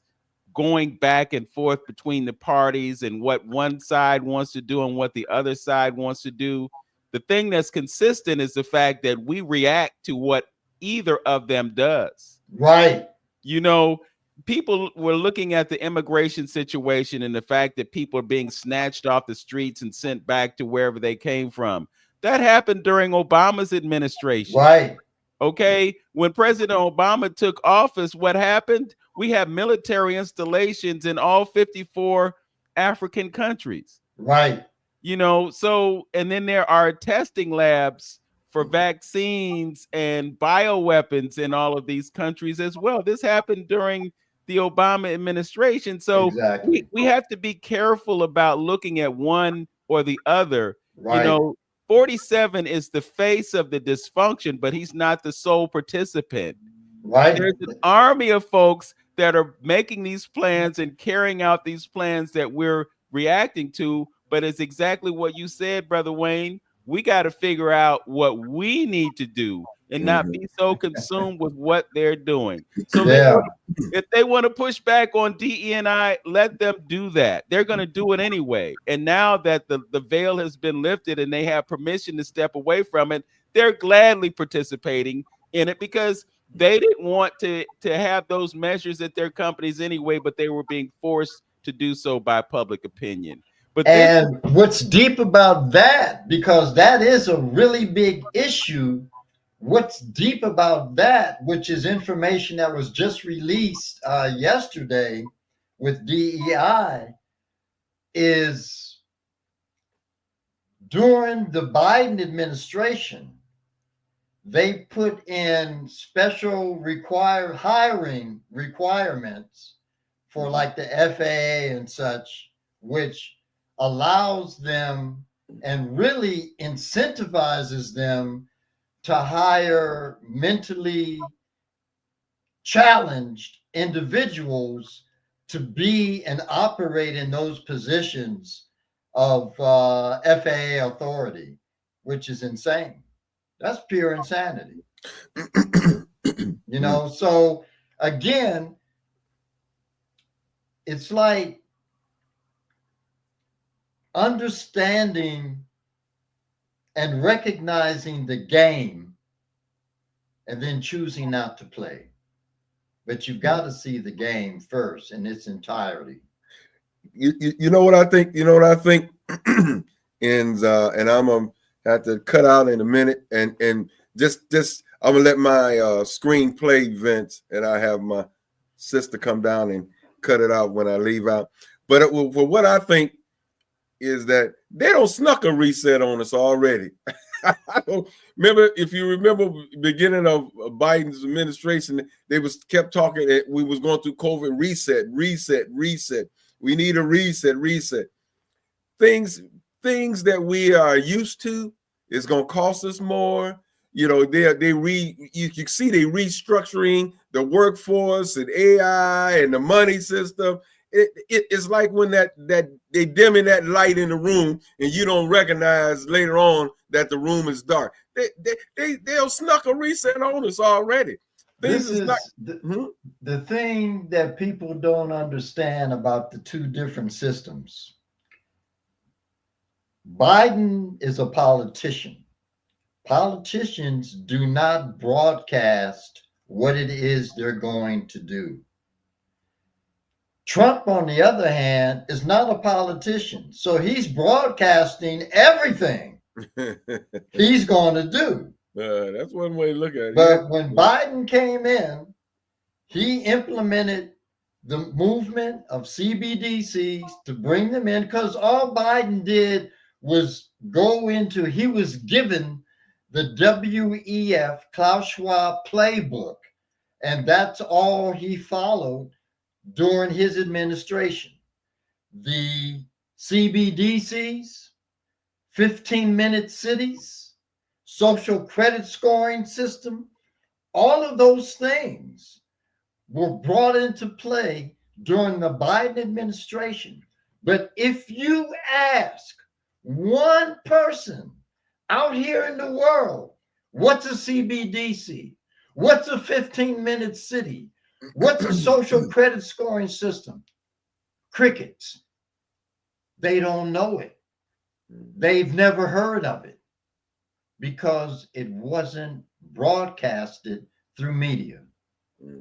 going back and forth between the parties and what one side wants to do and what the other side wants to do. The thing that's consistent is the fact that we react to what either of them does. Right. You know, people were looking at the immigration situation and the fact that people are being snatched off the streets and sent back to wherever they came from. That happened during Obama's administration. Right. Okay. When President Obama took office, what happened? We have military installations in all 54 African countries. Right. You know, so, and then there are testing labs for vaccines and bioweapons in all of these countries as well. This happened during the Obama administration. So Exactly. we have to be careful about looking at one or the other. Right. You know, 47 is the face of the dysfunction, but he's not the sole participant. Right. There's an army of folks that are making these plans and carrying out these plans that we're reacting to. But it's exactly what you said, Brother Wayne. We got to figure out what we need to do and not be so consumed with what they're doing. So if they want to push back on DE&I, let them do that. They're going to do it anyway. And now that the veil has been lifted and they have permission to step away from it, they're gladly participating in it because they didn't want to have those measures at their companies anyway, but they were being forced to do so by public opinion. But what's deep about that, because that is a really big issue, what's deep about that, which is information that was just released yesterday with DEI, is during the Biden administration, they put in special hiring requirements for like the FAA and such, which allows them and really incentivizes them to hire mentally challenged individuals to be and operate in those positions of FAA authority, which is insane. That's pure insanity. You know, so again, it's like understanding and recognizing the game and then choosing not to play. But you've got to see the game first in its entirety. You know what I think? You know what I think? And I'm gonna have to cut out in a minute and just I'm gonna let my screen play, Vince, and I have my sister come down and cut it out when I leave out. But for what I think is that they don't snuck a reset on us already. I don't remember, if you remember beginning of Biden's administration, they kept talking that we was going through COVID, reset. We need a reset. Things that we are used to is going to cost us more. You know, you see they restructuring the workforce and AI and the money system. It's like when that they dimming that light in the room and you don't recognize later on that the room is dark. They'll snuck a reset on us already. This is the thing that people don't understand about the two different systems. Biden is a politician. Politicians do not broadcast what it is they're going to do. Trump, on the other hand, is not a politician. So he's broadcasting everything. he's going to do. That's one way to look at it. But when Biden came in, he implemented the movement of CBDCs to bring them in, because all Biden did was he was given the WEF, Klaus Schwab playbook, and that's all he followed during his administration. The CBDCs, 15-minute cities, social credit scoring system, all of those things were brought into play during the Biden administration. But if you ask one person out here in the world, what's a CBDC? What's a 15-minute city? What's a social credit scoring system? Crickets. They don't know it. They've never heard of it because it wasn't broadcasted through media.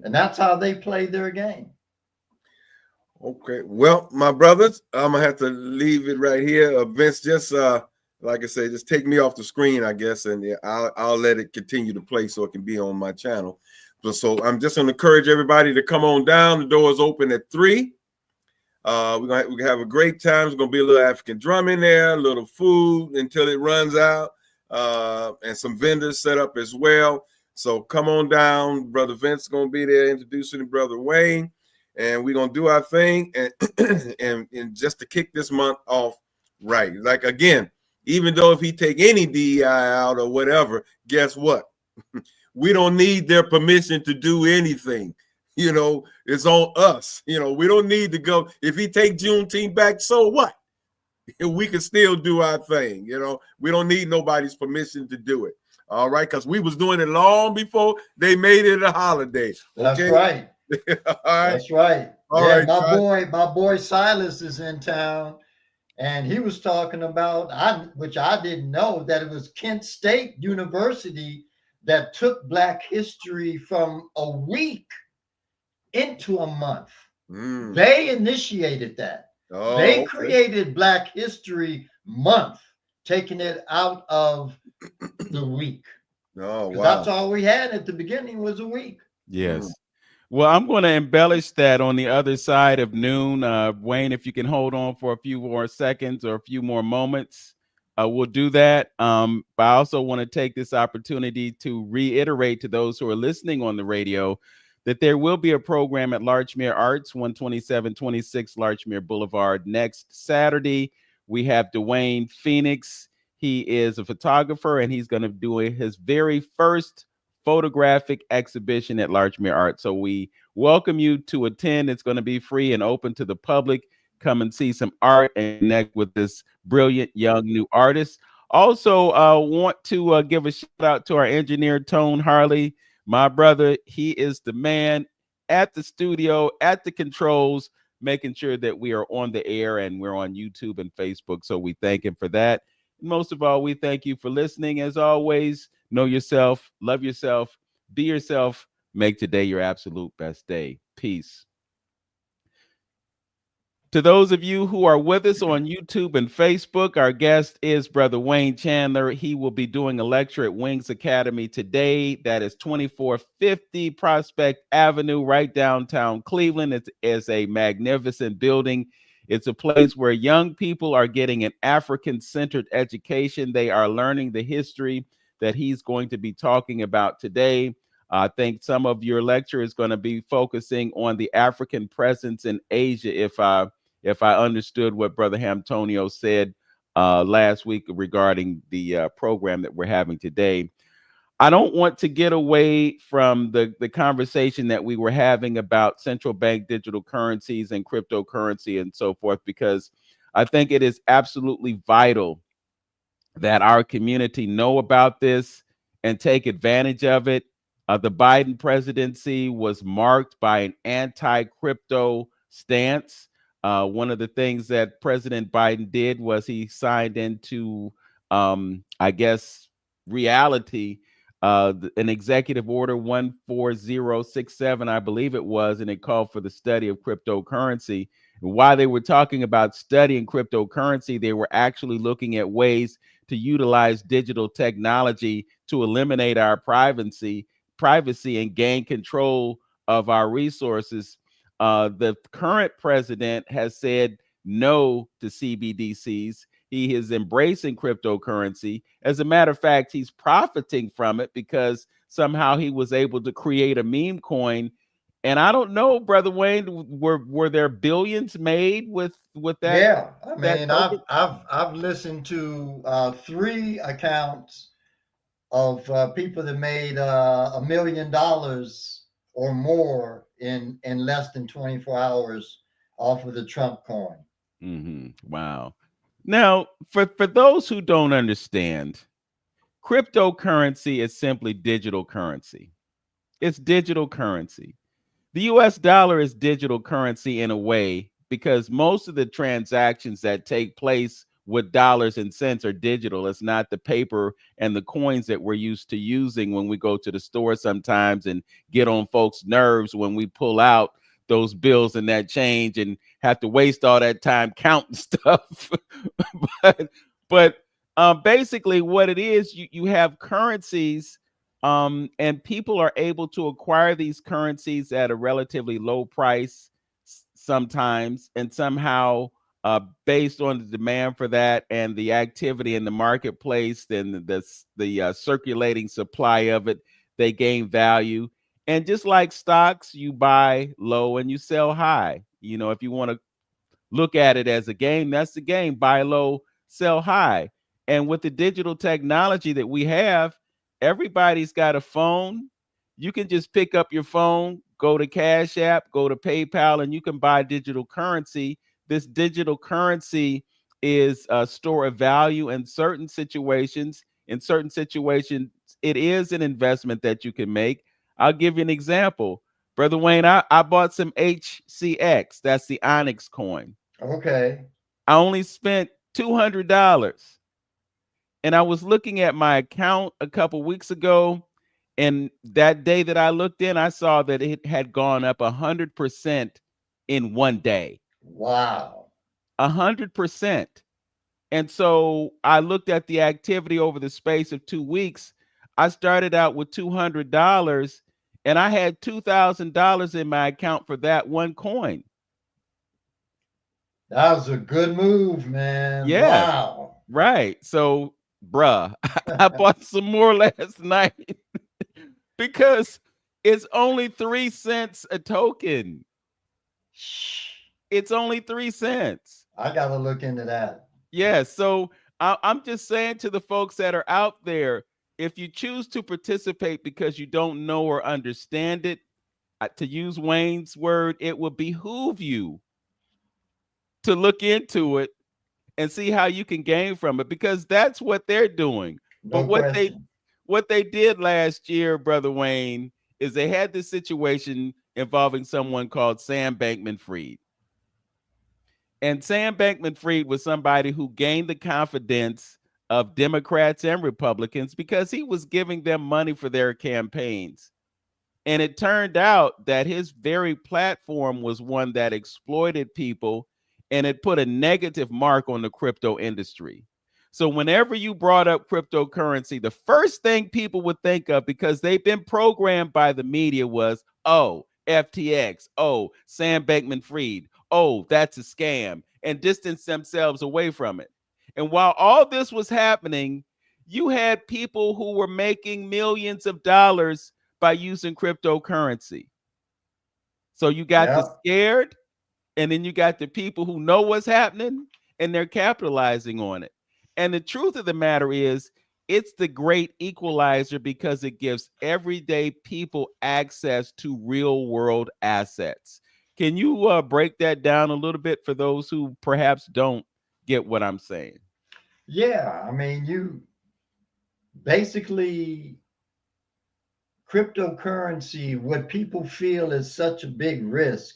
And that's how they play their game. Okay. Well, my brothers, I'm going to have to leave it right here. Vince, just like I say, just take me off the screen, I guess, and I'll let it continue to play so it can be on my channel. So I'm just going to encourage everybody to come on down. The door is open at 3. We're gonna have a great time. There's gonna be a little African drum in there, a little food until it runs out, and some vendors set up as well. So come on down. Brother Vince is gonna be there introducing Brother Wayne, and we're gonna do our thing and just to kick this month off right. Like again, even though if he take any DEI out or whatever, guess what? We don't need their permission to do anything. You know, it's on us. You know, we don't need to go. If he take Juneteenth back, so what? We can still do our thing. You know, we don't need nobody's permission to do it. All right, because we was doing it long before they made it a holiday. Okay? That's right. All right. That's right. All right. My boy Silas is in town, and he was talking about which I didn't know, that it was Kent State University that took Black history from a week into a month. They initiated that. They created Black History Month, taking it out of the week. Oh, wow. That's all we had at the beginning was a week. Yes. Well, I'm going to embellish that on the other side of noon. Wayne, if you can hold on for a few more seconds or a few more moments, we'll do that. But I also want to take this opportunity to reiterate to those who are listening on the radio that there will be a program at Larchmere Arts, 12726 Larchmere Boulevard next Saturday. We have Dwayne Phoenix. He is a photographer, and he's going to do his very first photographic exhibition at Larchmere Arts. So we welcome you to attend. It's going to be free and open to the public. Come and see some art and connect with this brilliant young new artist. Also, want to give a shout out to our engineer, Tone Harley. My brother, he is the man at the studio, at the controls, making sure that we are on the air and we're on YouTube and Facebook. So we thank him for that. And most of all, we thank you for listening. As always, know yourself, love yourself, be yourself, make today your absolute best day. Peace. To those of you who are with us on YouTube and Facebook, our guest is Brother Wayne Chandler. He will be doing a lecture at Wings Academy today. That is 2450 Prospect Avenue, right downtown Cleveland. It is a magnificent building. It's a place where young people are getting an African-centered education. They are learning the history that he's going to be talking about today. I think some of your lecture is going to be focusing on the African presence in Asia, if I understood what Brother Hamtonio said last week regarding the program that we're having today. I don't want to get away from the conversation that we were having about central bank digital currencies and cryptocurrency and so forth, because I think it is absolutely vital that our community know about this and take advantage of it. The Biden presidency was marked by an anti-crypto stance. One of the things that President Biden did was he signed into, I guess, reality, an executive order 14067, I believe it was, and it called for the study of cryptocurrency. While they were talking about studying cryptocurrency, they were actually looking at ways to utilize digital technology to eliminate our privacy and gain control of our resources. The current president has said no to CBDCs. He is embracing cryptocurrency. As a matter of fact, he's profiting from it because somehow he was able to create a meme coin. And I don't know, Brother Wayne, were there billions made with Yeah, I that mean, token? I've listened to 3 accounts of people that made $1 million or more in less than 24 hours off of the Trump coin. Wow. Now, for those who don't understand, cryptocurrency is simply digital currency. It's digital currency. The US dollar is digital currency in a way because most of the transactions that take place with dollars and cents are digital. It's not the paper and the coins that we're used to using when we go to the store sometimes and get on folks' nerves when we pull out those bills and that change and have to waste all that time counting stuff. but basically what it is, you have currencies, and people are able to acquire these currencies at a relatively low price sometimes, and somehow based on the demand for that and the activity in the marketplace, then the circulating supply of it, they gain value. And just like stocks, you buy low and you sell high. If you want to look at it as a game, that's the game: buy low, sell high. And with the digital technology that we have, everybody's got a phone. You can just pick up your phone, go to Cash App, go to PayPal, and you can buy digital currency. This digital currency is a store of value in certain situations. In certain situations, it is an investment that you can make. I'll give you an example. Brother Wayne, I bought some HCX. That's the Onyx coin. Okay. I only spent $200. And I was looking at my account a couple weeks ago. And that day that I looked in, I saw that it had gone up 100% in one day. Wow. 100%. And so I looked at the activity over the space of 2 weeks. I started out with $200 and I had $2,000 in my account for that one coin. That was a good move, man. Yeah, Wow. right. So, bruh, I bought some more last night because it's only 3 cents a token. It's only 3 cents. I got to look into that. Yeah. So I'm just saying to the folks that are out there, if you choose to participate because you don't know or understand it, to use Wayne's word, it will behoove you to look into it and see how you can gain from it, because that's what they're doing. But No question. what they did last year, Brother Wayne, is they had this situation involving someone called Sam Bankman-Fried. And Sam Bankman-Fried was somebody who gained the confidence of Democrats and Republicans because he was giving them money for their campaigns. And it turned out that his very platform was one that exploited people, and it put a negative mark on the crypto industry. So whenever you brought up cryptocurrency, the first thing people would think of, because they've been programmed by the media, was, oh, FTX, oh, Sam Bankman-Fried, oh, that's a scam, and distance themselves away from it. And while all this was happening, you had people who were making millions of dollars by using cryptocurrency. So you got the Yeah. scared, and then you got the people who know what's happening and they're capitalizing on it. And the truth of the matter is, it's the great equalizer because it gives everyday people access to real world assets. Can you break that down a little bit for those who perhaps don't get what I'm saying? Yeah. I mean, you basically, cryptocurrency, what people feel is such a big risk,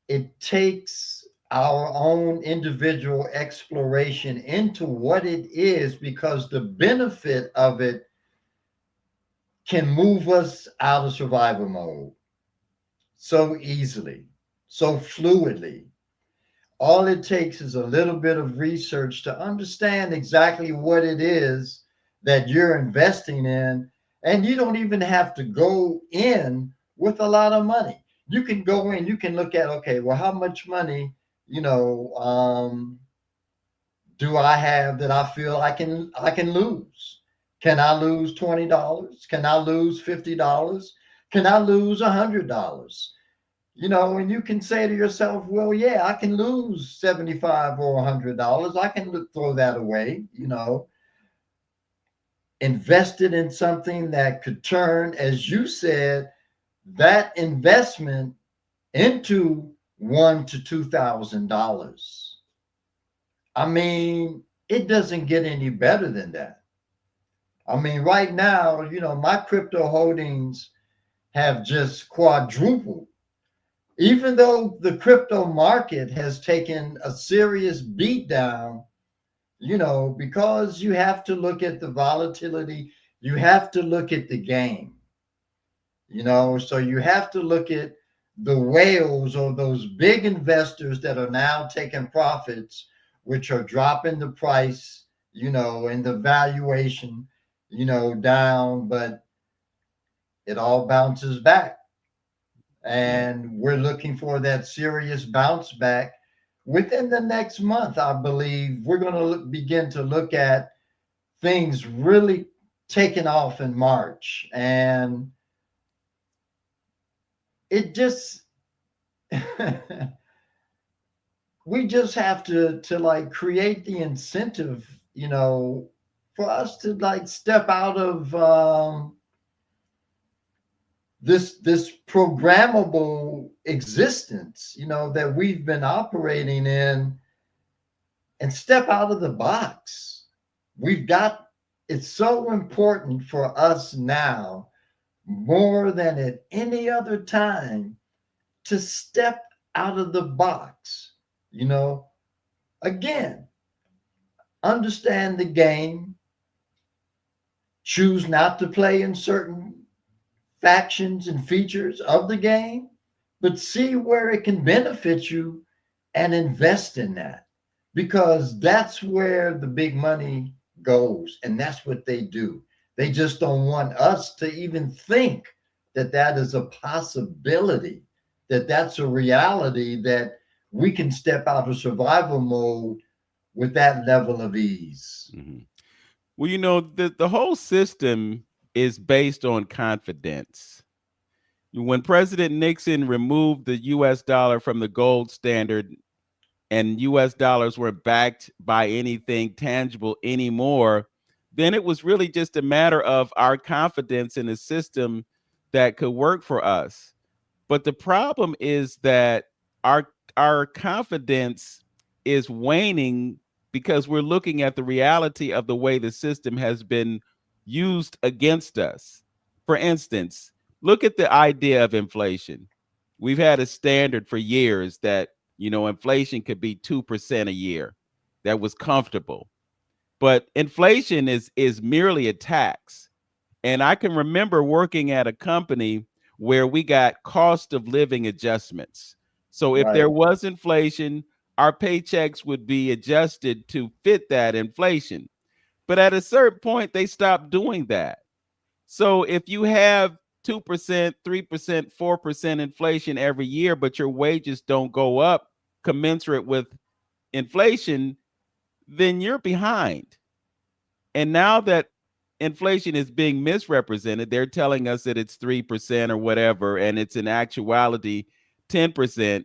it takes our own individual exploration into what it is, because the benefit of it can move us out of survival mode so easily, so fluidly. All it takes is a little bit of research to understand exactly what it is that you're investing in. And you don't even have to go in with a lot of money. You can go in, you can look at, okay, well, how much money, you know, do I have that I feel I can lose? Can I lose $20? Can I lose $50? Can I lose $100? And you can say to yourself, well, yeah, I can lose 75 or $100. I can throw that away, invested in something that could turn, as you said, that investment into $1,000 to $2,000. I mean, it doesn't get any better than that. I mean, right now, my crypto holdings have just quadrupled. Even though the crypto market has taken a serious beat down, because you have to look at the volatility, you have to look at the game, so you have to look at the whales or those big investors that are now taking profits, which are dropping the price, and the valuation, down, but it all bounces back. And we're looking for that serious bounce back within the next month. I believe we're going to begin to look at things really taking off in March. And it just, we just have to like create the incentive, for us to like step out of this programmable existence, that we've been operating in, and step out of the box. We've got It's so important for us now, more than at any other time, to step out of the box. Again, understand the game, choose not to play in certain factions and features of the game, but see where it can benefit you and invest in that, because that's where the big money goes, and that's what they do. They just don't want us to even think that that is a possibility, that that's a reality, that we can step out of survival mode with that level of ease. Mm-hmm. Well, the whole system is based on confidence. When President Nixon removed the US dollar from the gold standard and US dollars were backed by anything tangible anymore, then it was really just a matter of our confidence in a system that could work for us. But the problem is that our confidence is waning because we're looking at the reality of the way the system has been used against us. For instance, look at the idea of inflation. We've had a standard for years that, inflation could be 2% a year. That was comfortable. But inflation is merely a tax. And I can remember working at a company where we got cost of living adjustments. So if there Right. was inflation, our paychecks would be adjusted to fit that inflation. But at a certain point, they stopped doing that. So if you have 2%, 3%, 4% inflation every year, but your wages don't go up commensurate with inflation, then you're behind. And now that inflation is being misrepresented, they're telling us that it's 3% or whatever, and it's in actuality 10%.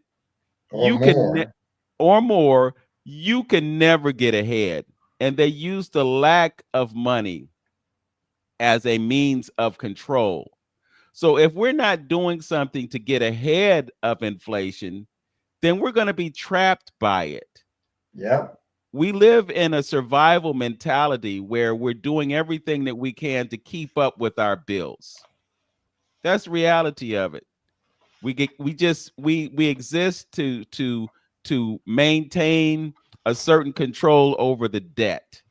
Or You can more. or more, you can never get ahead. And they use the lack of money as a means of control. So if we're not doing something to get ahead of inflation, then we're going to be trapped by it. Yep. We live in a survival mentality where we're doing everything that we can to keep up with our bills. That's the reality of it. We exist to maintain a certain control over the debt.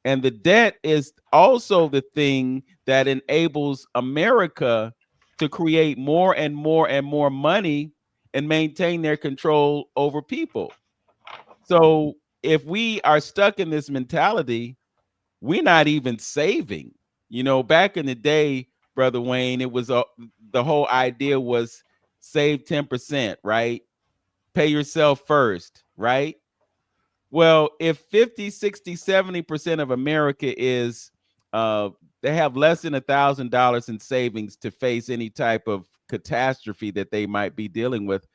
And the debt is also the thing that enables America to create more and more and more money and maintain their control over people. So if we are stuck in this mentality, we're not even saving. Back in the day, Brother Wayne, it was the whole idea was save 10%, right? Pay yourself first, right? Well, if 50, 60, 70% of America is they have less than $1,000 in savings to face any type of catastrophe that they might be dealing with,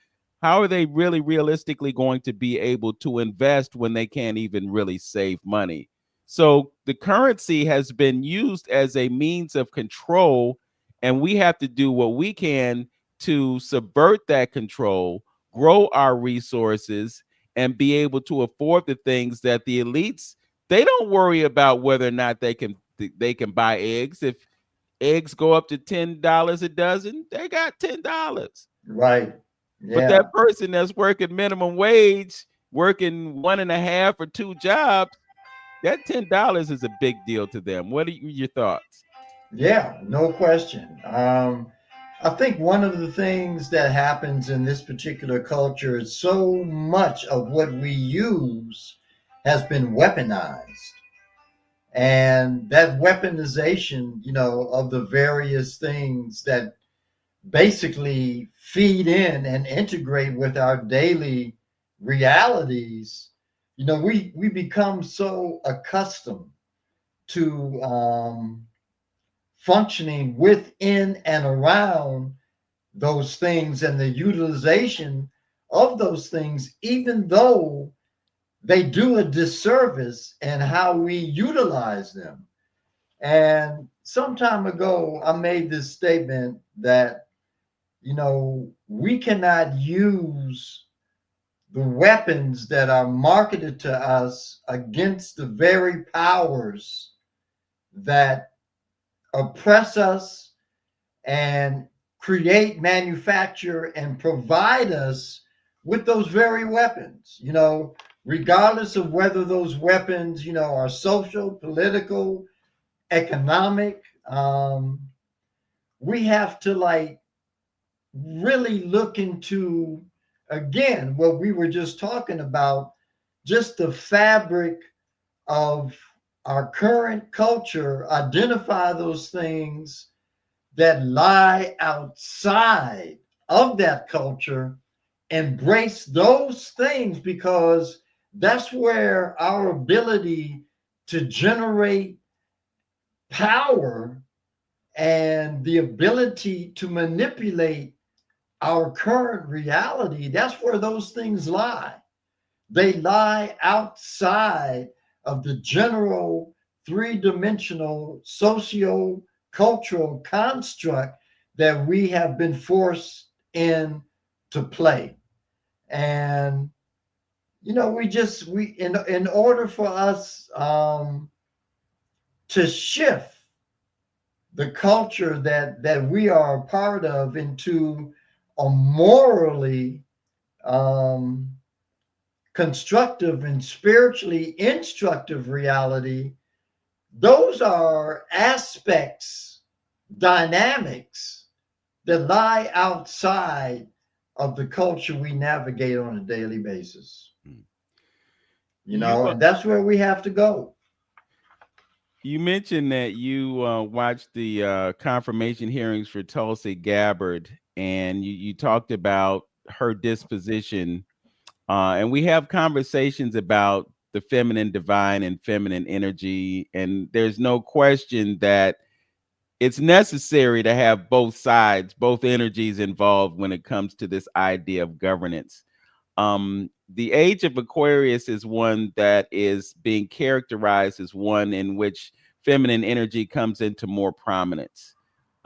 how are they really realistically going to be able to invest when they can't even really save money? So the currency has been used as a means of control, and we have to do what we can to subvert that control, grow our resources, and be able to afford the things that the elites, they don't worry about whether or not they can buy eggs. If eggs go up to $10 a dozen, they got $10. Right. But Yeah. that person that's working minimum wage, working 1.5 or 2 jobs, that $10 is a big deal to them. What are your thoughts? Yeah, no question. I think one of the things that happens in this particular culture is so much of what we use has been weaponized. And that weaponization, of the various things that basically feed in and integrate with our daily realities, we become so accustomed to functioning within and around those things and the utilization of those things, even though they do a disservice in how we utilize them. And some time ago, I made this statement that, we cannot use the weapons that are marketed to us against the very powers that oppress us and create, manufacture, and provide us with those very weapons, regardless of whether those weapons, are social, political, economic. We have to really look into, again, what we were just talking about, just the fabric of our current culture, identify those things that lie outside of that culture, embrace those things, because that's where our ability to generate power and the ability to manipulate our current reality, that's where those things lie. They lie outside of the general three-dimensional socio-cultural construct that we have been forced in to play. And we in order for us to shift the culture that we are a part of into a morally um, constructive and spiritually instructive reality, those are aspects, dynamics that lie outside of the culture we navigate on a daily basis. You And that's where we have to go. you mentioned that you watched the confirmation hearings for Tulsi Gabbard, and you talked about her disposition. And we have conversations about the feminine divine and feminine energy. And there's no question that it's necessary to have both sides, both energies involved when it comes to this idea of governance. The age of Aquarius is one that is being characterized as one in which feminine energy comes into more prominence.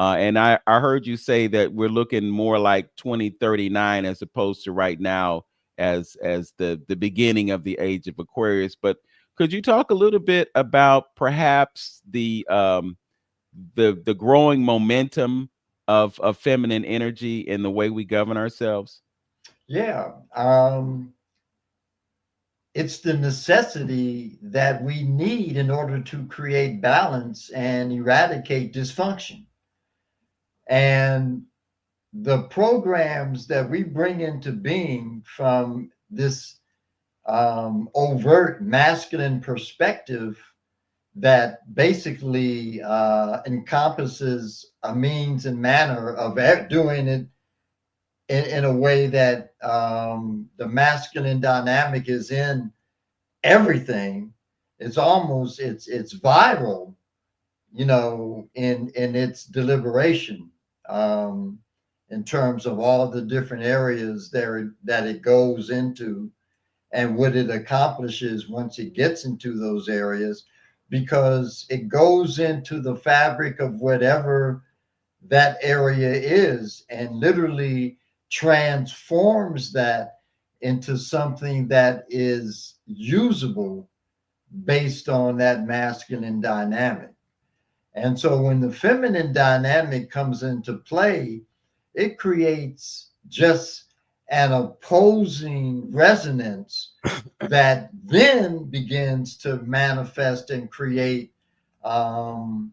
And I heard you say that we're looking more like 2039 as opposed to right now as the beginning of the age of Aquarius. But could you talk a little bit about perhaps the growing momentum of feminine energy in the way we govern ourselves? Yeah. It's the necessity that we need in order to create balance and eradicate dysfunction. And the programs that we bring into being from this overt masculine perspective that basically encompasses a means and manner of doing it in a way that the masculine dynamic is in everything. It's viral, in its deliberation, um, in terms of all the different areas there that it goes into and what it accomplishes once it gets into those areas, because it goes into the fabric of whatever that area is and literally transforms that into something that is usable based on that masculine dynamic. And so when the feminine dynamic comes into play, it creates just an opposing resonance that then begins to manifest and create um,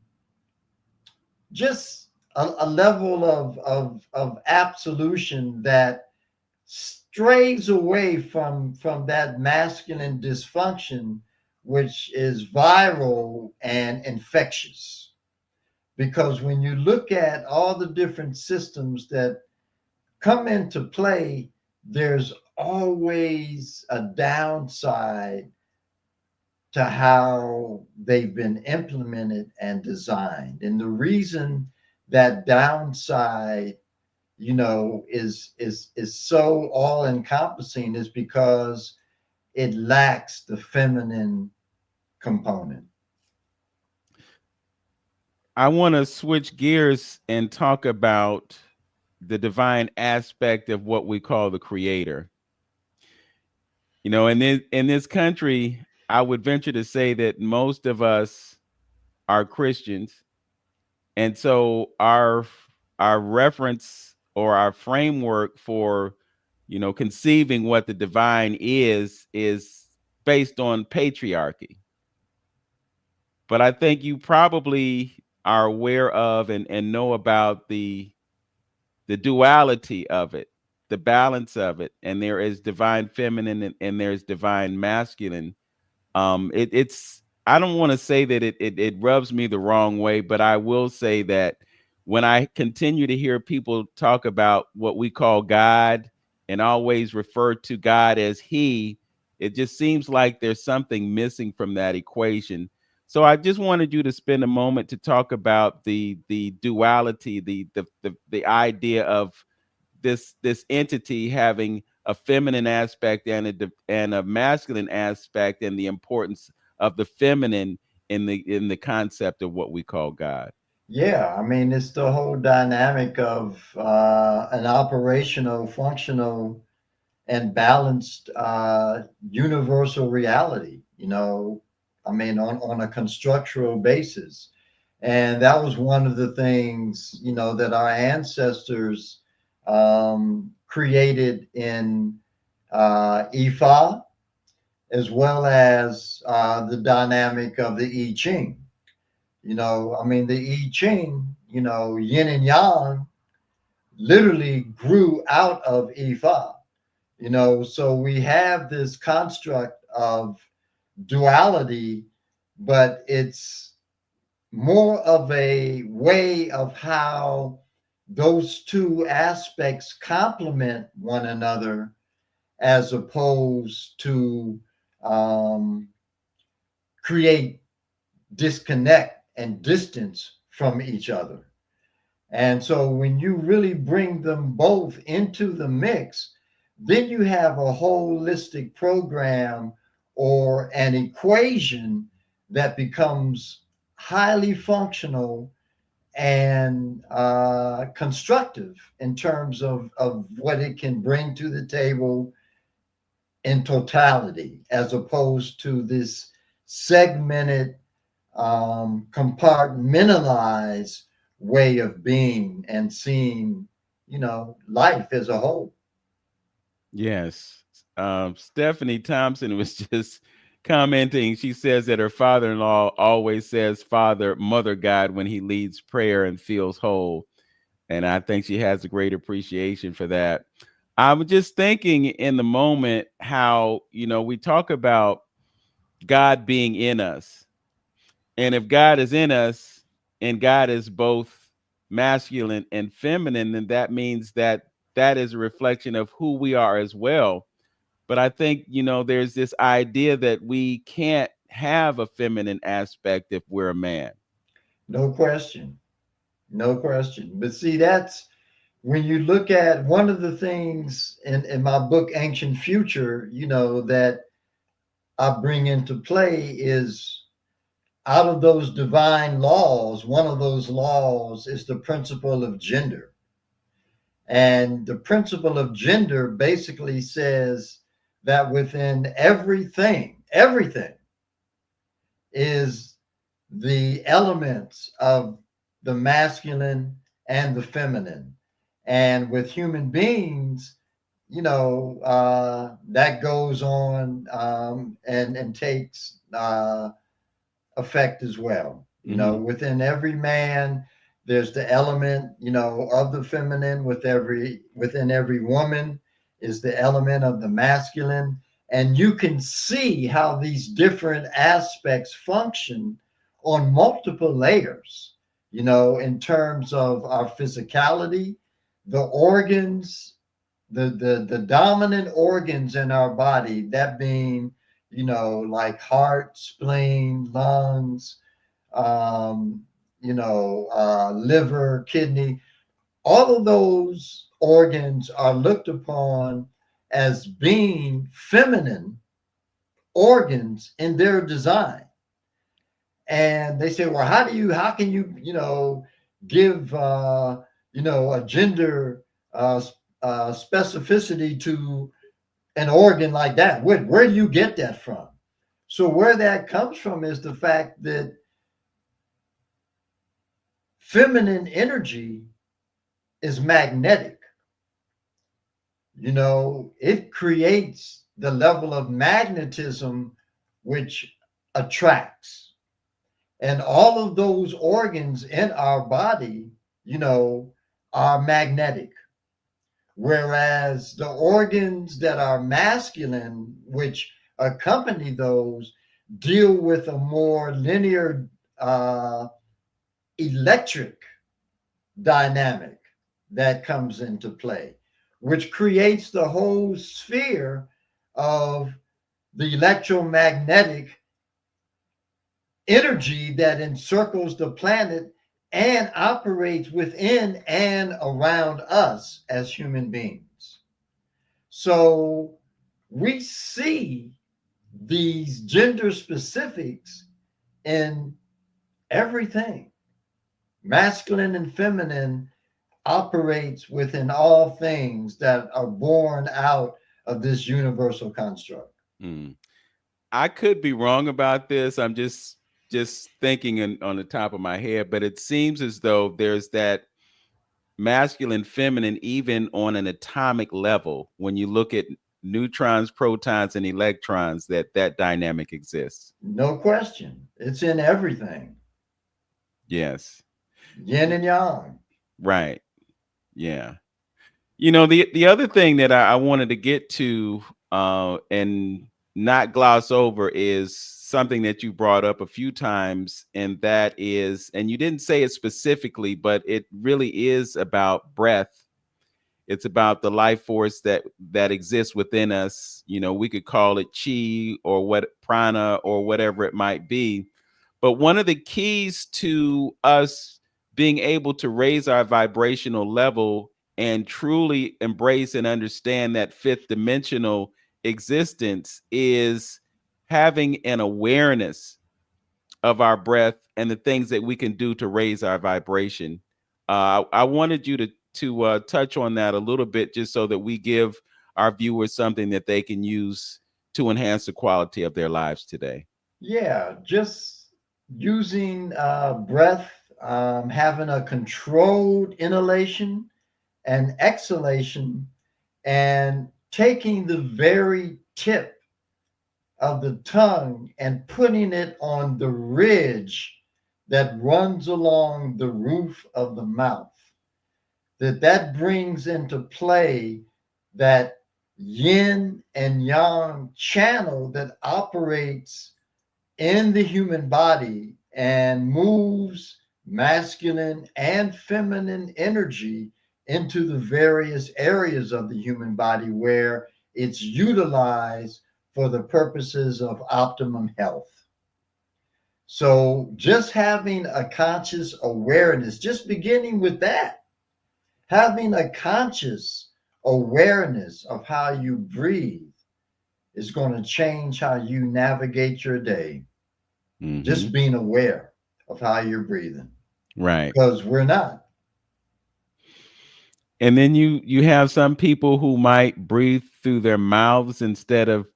just a level of absolution that strays away from that masculine dysfunction, which is viral and infectious. Because when you look at all the different systems that come into play, there's always a downside to how they've been implemented and designed. And the reason that downside, is so all encompassing is because it lacks the feminine component. I want to switch gears and talk about the divine aspect of what we call the creator. In this country, I would venture to say that most of us are Christians. And so our reference or our framework for, conceiving what the divine is based on patriarchy. But I think you probably are aware of and know about the duality of it, the balance of it, and there is divine feminine and there's divine masculine. It's I don't want to say that it rubs me the wrong way, but I will say that when I continue to hear people talk about what we call God and always refer to God as He, it just seems like there's something missing from that equation. So I just wanted you to spend a moment to talk about the duality, the idea of this entity having a feminine aspect and a masculine aspect, and the importance of the feminine in the concept of what we call God. Yeah, I mean, it's the whole dynamic of an operational, functional, and balanced universal reality, I mean, on a constructural basis. And that was one of the things, that our ancestors created in Ifa, as well as the dynamic of the I Ching. I mean, the I Ching, yin and yang literally grew out of Ifa. So we have this construct of duality, but it's more of a way of how those two aspects complement one another, as opposed to um, create disconnect and distance from each other. And so when you really bring them both into the mix, then you have a holistic program or an equation that becomes highly functional and constructive in terms of what it can bring to the table in totality, as opposed to this segmented, compartmentalized way of being and seeing, life as a whole. Yes. Stephanie Thompson was just commenting. She says that her father-in-law always says Father, Mother God when he leads prayer and feels whole. And I think she has a great appreciation for that. I'm just thinking in the moment how, we talk about God being in us. And if God is in us and God is both masculine and feminine, then that means that that is a reflection of who we are as well. But I think, there's this idea that we can't have a feminine aspect if we're a man. No question. No question. But see, that's when you look at one of the things in my book, Ancient Future, that I bring into play is out of those divine laws, one of those laws is the principle of gender. And the principle of gender basically says that within everything is the elements of the masculine and the feminine. And with human beings, that goes on and takes effect as well. Within every man, there's the element, of the feminine. Within every woman is the element of the masculine. And you can see how these different aspects function on multiple layers, in terms of our physicality, the organs, the dominant organs in our body, that being, like heart, spleen, lungs, liver, kidney, all of those organs are looked upon as being feminine organs in their design. And they say, well, how can you, give, a gender specificity to an organ like that? Where do you get that from? So where that comes from is the fact that feminine energy is magnetic. It creates the level of magnetism which attracts. And all of those organs in our body, are magnetic. Whereas the organs that are masculine, which accompany those, deal with a more linear electric dynamic that comes into play, which creates the whole sphere of the electromagnetic energy that encircles the planet and operates within and around us as human beings. So we see these gender specifics in everything. Masculine and feminine operates within all things that are born out of this universal construct. Mm. I could be wrong about this. I'm just thinking on the top of my head, but it seems as though there's that masculine, feminine, even on an atomic level. When you look at neutrons, protons, and electrons, that dynamic exists. No question. It's in everything. Yes. Yin and yang. Right. Yeah. The other thing that I wanted to get to and not gloss over is something that you brought up a few times, and that is, and you didn't say it specifically, but it really is about breath. It's about the life force that exists within us. We could call it chi or what prana or whatever it might be. But one of the keys to us being able to raise our vibrational level and truly embrace and understand that fifth dimensional existence is having an awareness of our breath and the things that we can do to raise our vibration. I wanted you to touch on that a little bit, just so that we give our viewers something that they can use to enhance the quality of their lives today. Yeah, just using breath, having a controlled inhalation and exhalation, and taking the very tip of the tongue and putting it on the ridge that runs along the roof of the mouth. That brings into play that yin and yang channel that operates in the human body and moves masculine and feminine energy into the various areas of the human body where it's utilized for the purposes of optimum health. So, just having a conscious awareness, just beginning with that, having a conscious awareness of how you breathe is going to change how you navigate your day. Just being aware of how you're breathing, Right. because we're not. And then you have some people who might breathe through their mouths instead of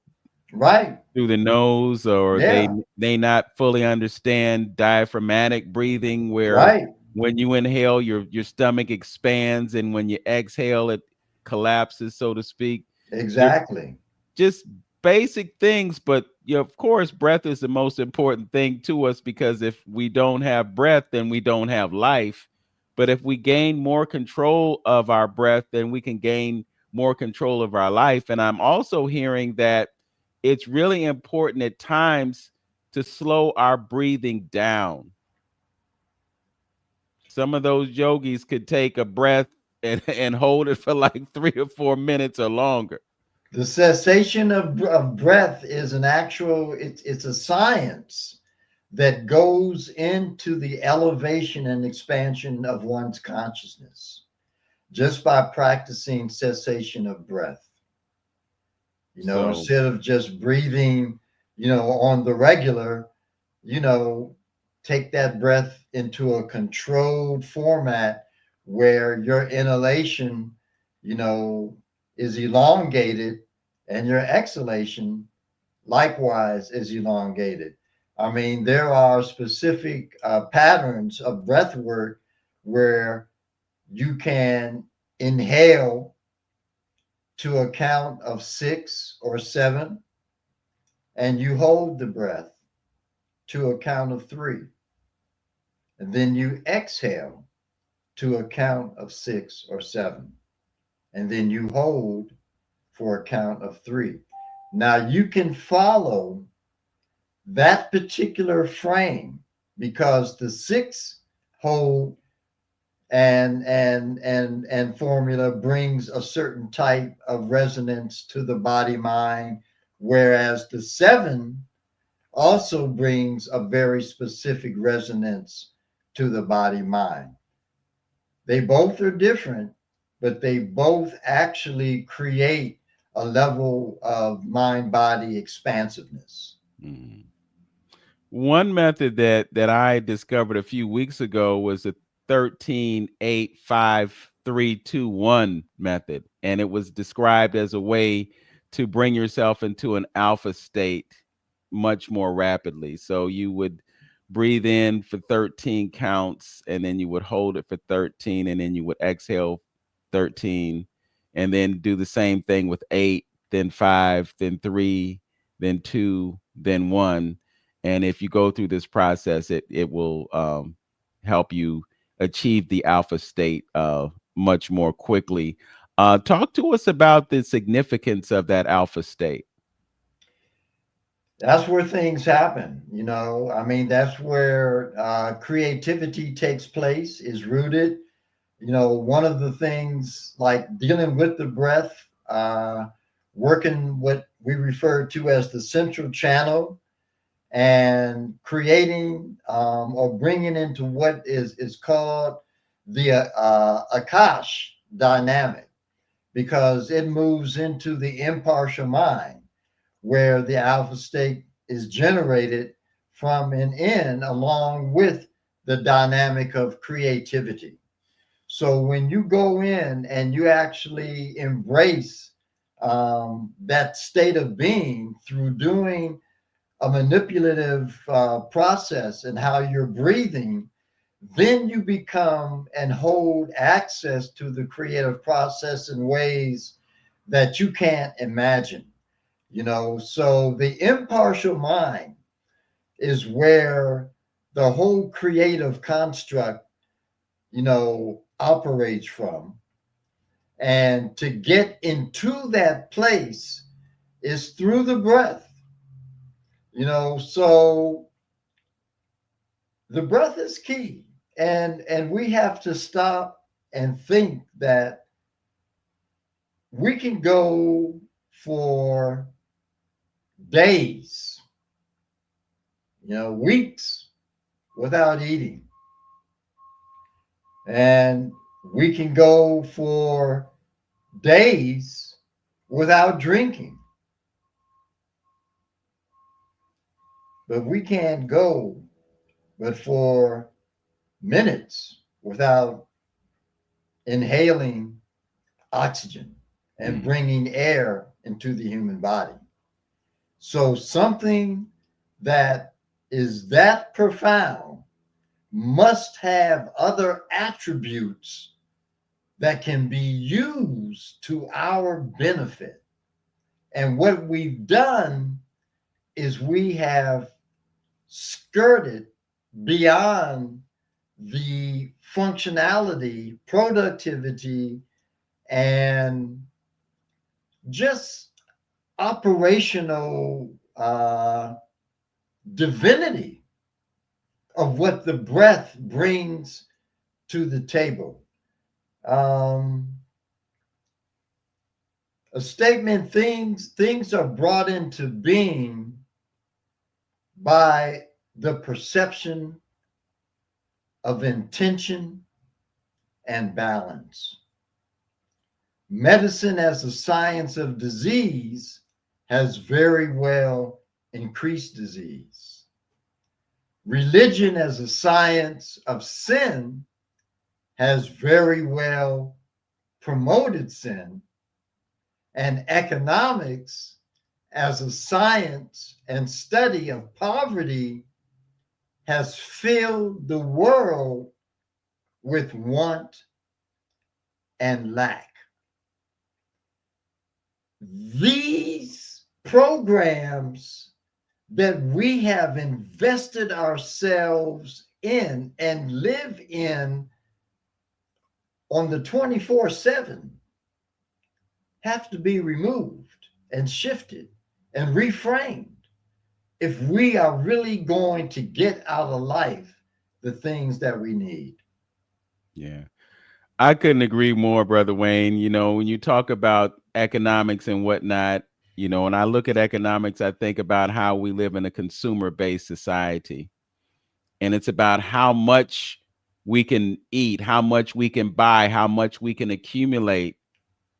Right. through the nose, or Yeah. they not fully understand diaphragmatic breathing, where Right. when you inhale your stomach expands, and when you exhale it collapses, so to speak. You're Exactly. just basic things, but of course breath is the most important thing to us, because if we don't have breath, then we don't have life. But if we gain more control of our breath, then we can gain more control of our life. And I'm also hearing that it's really important at times to slow our breathing down. Some of those yogis could take a breath and hold it for like 3 or 4 minutes or longer. The cessation of breath is an actual, it's a science that goes into the elevation and expansion of one's consciousness just by practicing cessation of breath. So Instead of just breathing, on the regular, you know, take that breath into a controlled format where your inhalation, you know, is elongated and your exhalation likewise is elongated. I mean, there are specific patterns of breath work where you can inhale to a count of 6 or 7, and you hold the breath to a count of 3. And then you exhale to a count of 6 or 7. And then you hold for a count of 3. Now you can follow that particular frame because the 6 hold and formula brings a certain type of resonance to the body mind, whereas the 7 also brings a very specific resonance to the body mind. They both are different, but they both actually create a level of mind body expansiveness. mm. One method that I discovered a few weeks ago was a 13-8-5-3-2-1 method, and it was described as a way to bring yourself into an alpha state much more rapidly. So you would breathe in for 13 counts, and then you would hold it for 13, and then you would exhale 13, and then do the same thing with 8, then 5, then 3, then 2, then 1. And if you go through this process, it will help you achieve the alpha state much more quickly. Talk to us about the significance of that alpha state. That's where things happen. I mean, that's where creativity takes place, is rooted. One of the things like dealing with the breath, working what we refer to as the central channel, and creating or bringing into what is called the Akash dynamic, because it moves into the impartial mind where the alpha state is generated from and in along with the dynamic of creativity. So when you go in and you actually embrace that state of being through doing a manipulative process and how you're breathing, then you become and hold access to the creative process in ways that you can't imagine. So the impartial mind is where the whole creative construct operates from. And to get into that place is through the breath. So the breath is key. And we have to stop and think that we can go for days, weeks without eating. And we can go for days without drinking. But we can't go but for minutes without inhaling oxygen and bringing air into the human body. So something that is that profound must have other attributes that can be used to our benefit. And what we've done is we have skirted beyond the functionality, productivity, and just operational divinity of what the breath brings to the table. A statement, things are brought into being by the perception of intention and balance. Medicine as a science of disease has very well increased disease. Religion as a science of sin has very well promoted sin. And economics as a science and study of poverty has filled the world with want and lack. These programs that we have invested ourselves in and live in on the 24/7 have to be removed and shifted and reframed if we are really going to get out of life the things that we need. Yeah. I couldn't agree more, Brother Wayne. When you talk about economics and whatnot, when I look at economics, I think about how we live in a consumer-based society. And it's about how much we can eat, how much we can buy, how much we can accumulate.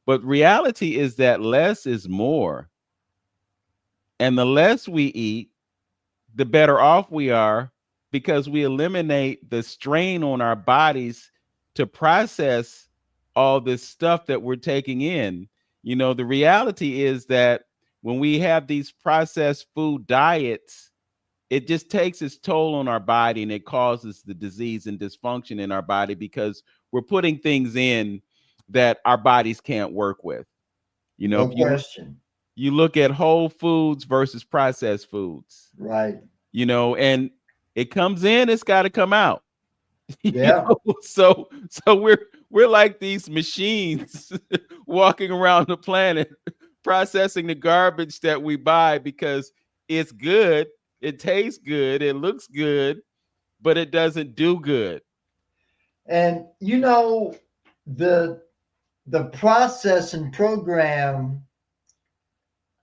But reality is that less is more. And the less we eat, the better off we are, because we eliminate the strain on our bodies to process all this stuff that we're taking in. The reality is that when we have these processed food diets, it just takes its toll on our body, and it causes the disease and dysfunction in our body because we're putting things in that our bodies can't work with. No If question. you look at whole foods versus processed foods, Right. and it comes in, it's got to come out. Yeah. So we're like these machines walking around the planet processing the garbage that we buy because it's good, it tastes good, it looks good, but it doesn't do good. And the process and program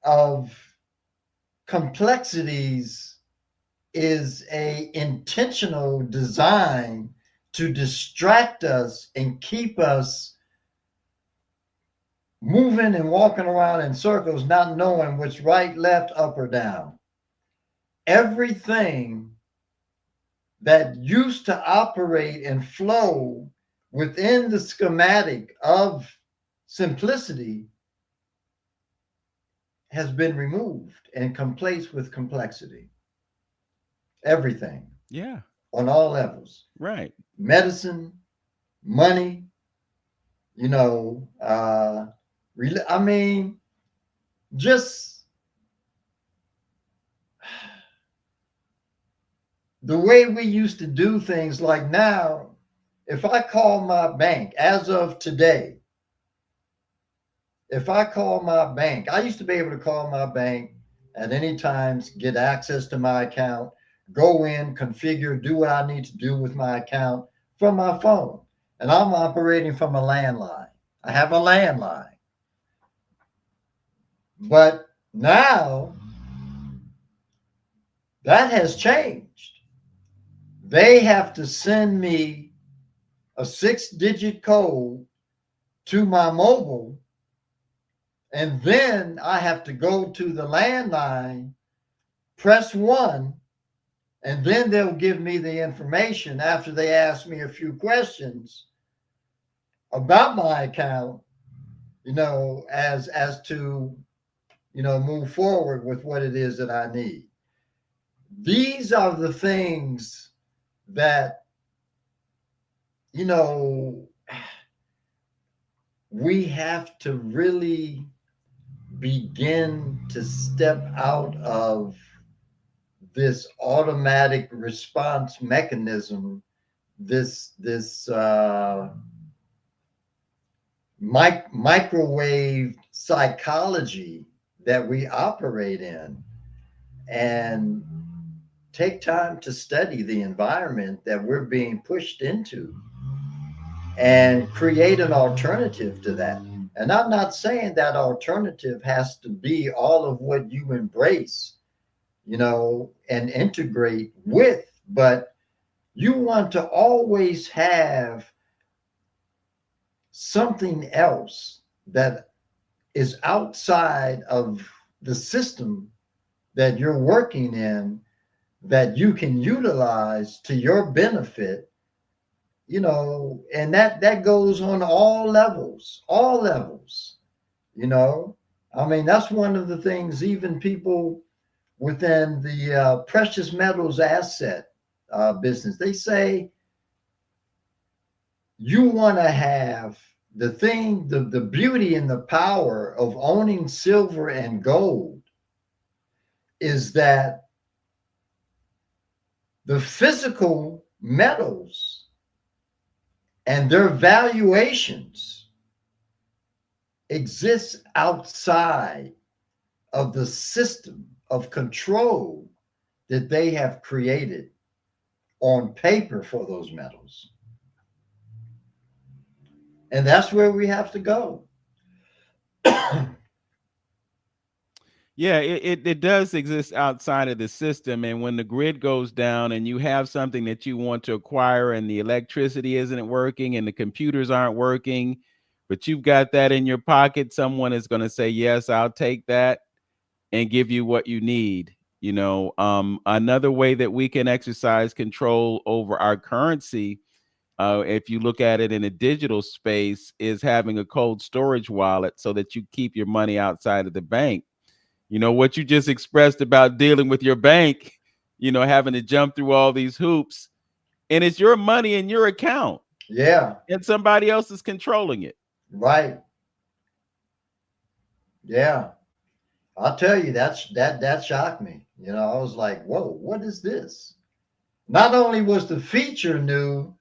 of complexities is a intentional design to distract us and keep us moving and walking around in circles, not knowing which right, left, up, or down. Everything that used to operate and flow within the schematic of simplicity has been removed and complaced with complexity. Everything. Yeah. On all levels. Right. Medicine, money, just the way we used to do things. Like now, if I call my bank as of today if I call my bank, I used to be able to call my bank at any times, get access to my account, go in, configure, do what I need to do with my account from my phone. And I'm operating from a landline. I have a landline. But now that has changed. They have to send me a 6-digit code to my mobile, and then I have to go to the landline, press 1, and then they'll give me the information after they ask me a few questions about my account, as to, move forward with what it is that I need. These are the things that, we have to really begin to step out of this automatic response mechanism, this microwave psychology that we operate in, and take time to study the environment that we're being pushed into and create an alternative to that. And I'm not saying that alternative has to be all of what you embrace, and integrate with, but you want to always have something else that is outside of the system that you're working in, that you can utilize to your benefit, and that goes on all levels, I mean, that's one of the things, even people within the precious metals asset business, they say you want to have the beauty and the power of owning silver and gold is that the physical metals and their valuations exist outside of the system of control that they have created on paper for those metals. And that's where we have to go. Yeah, it does exist outside of the system. And when the grid goes down and you have something that you want to acquire and the electricity isn't working and the computers aren't working, but you've got that in your pocket, someone is going to say, yes, I'll take that and give you what you need. Another way that we can exercise control over our currency, if you look at it in a digital space, is having a cold storage wallet so that you keep your money outside of the bank. What you just expressed about dealing with your bank, having to jump through all these hoops, and it's your money in your account. Yeah. And somebody else is controlling it. Right. Yeah. I'll tell you, that shocked me. I was like, whoa, what is this? Not only was the feature new,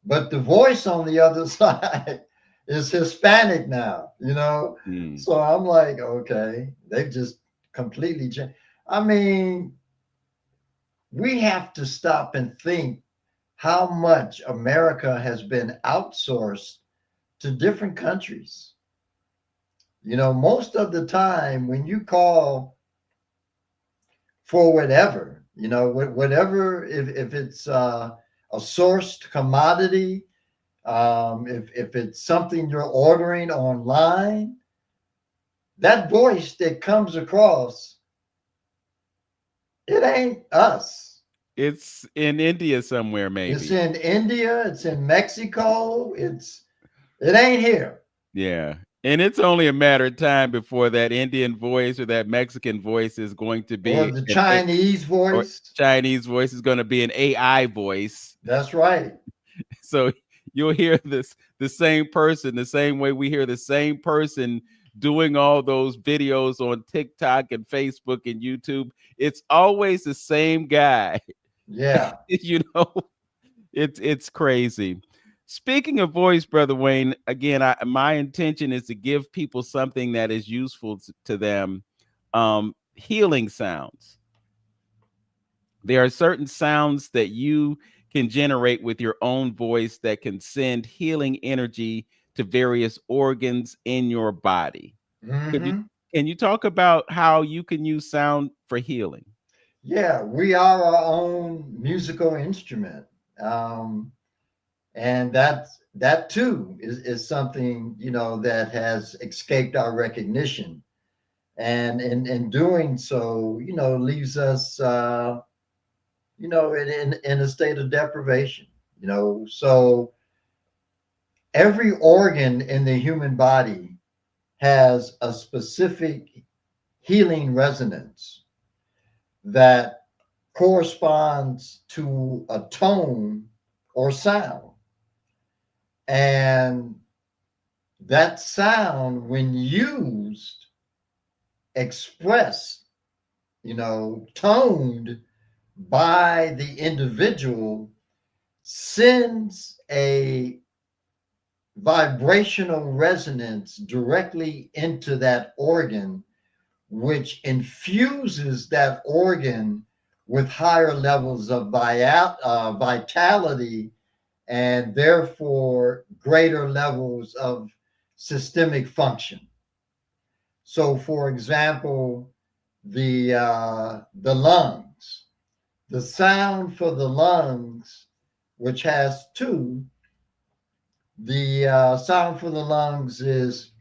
but the voice on the other side is Hispanic now, So I'm like, okay, they've just completely changed. I mean, we have to stop and think how much America has been outsourced to different countries. Most of the time when you call for whatever, whatever, if it's a sourced commodity, if it's something you're ordering online, that voice that comes across, it ain't us. It's in India somewhere, maybe. It's in India, it's in Mexico, it ain't here. Yeah. And it's only a matter of time before that Indian voice or that Mexican voice is going to be, or the Chinese voice. Chinese voice is going to be an AI voice. That's right. So you'll hear the same person, the same way we hear the same person doing all those videos on TikTok and Facebook and YouTube. It's always the same guy. Yeah. It's crazy. Speaking of voice, Brother Wayne, again, my intention is to give people something that is useful to them. Healing sounds. There are certain sounds that you can generate with your own voice that can send healing energy to various organs in your body. Could you Hmm. can you talk about how you can use sound for healing? Yeah, we are our own musical instrument. And that too is something, that has escaped our recognition. And in doing so, leaves us, in a state of deprivation. So every organ in the human body has a specific healing resonance that corresponds to a tone or sound. And that sound, when used, expressed, toned by the individual, sends a vibrational resonance directly into that organ, which infuses that organ with higher levels of vitality, and therefore greater levels of systemic function. So, for example, the lungs, the sound for the lungs, which has two, the sound for the lungs is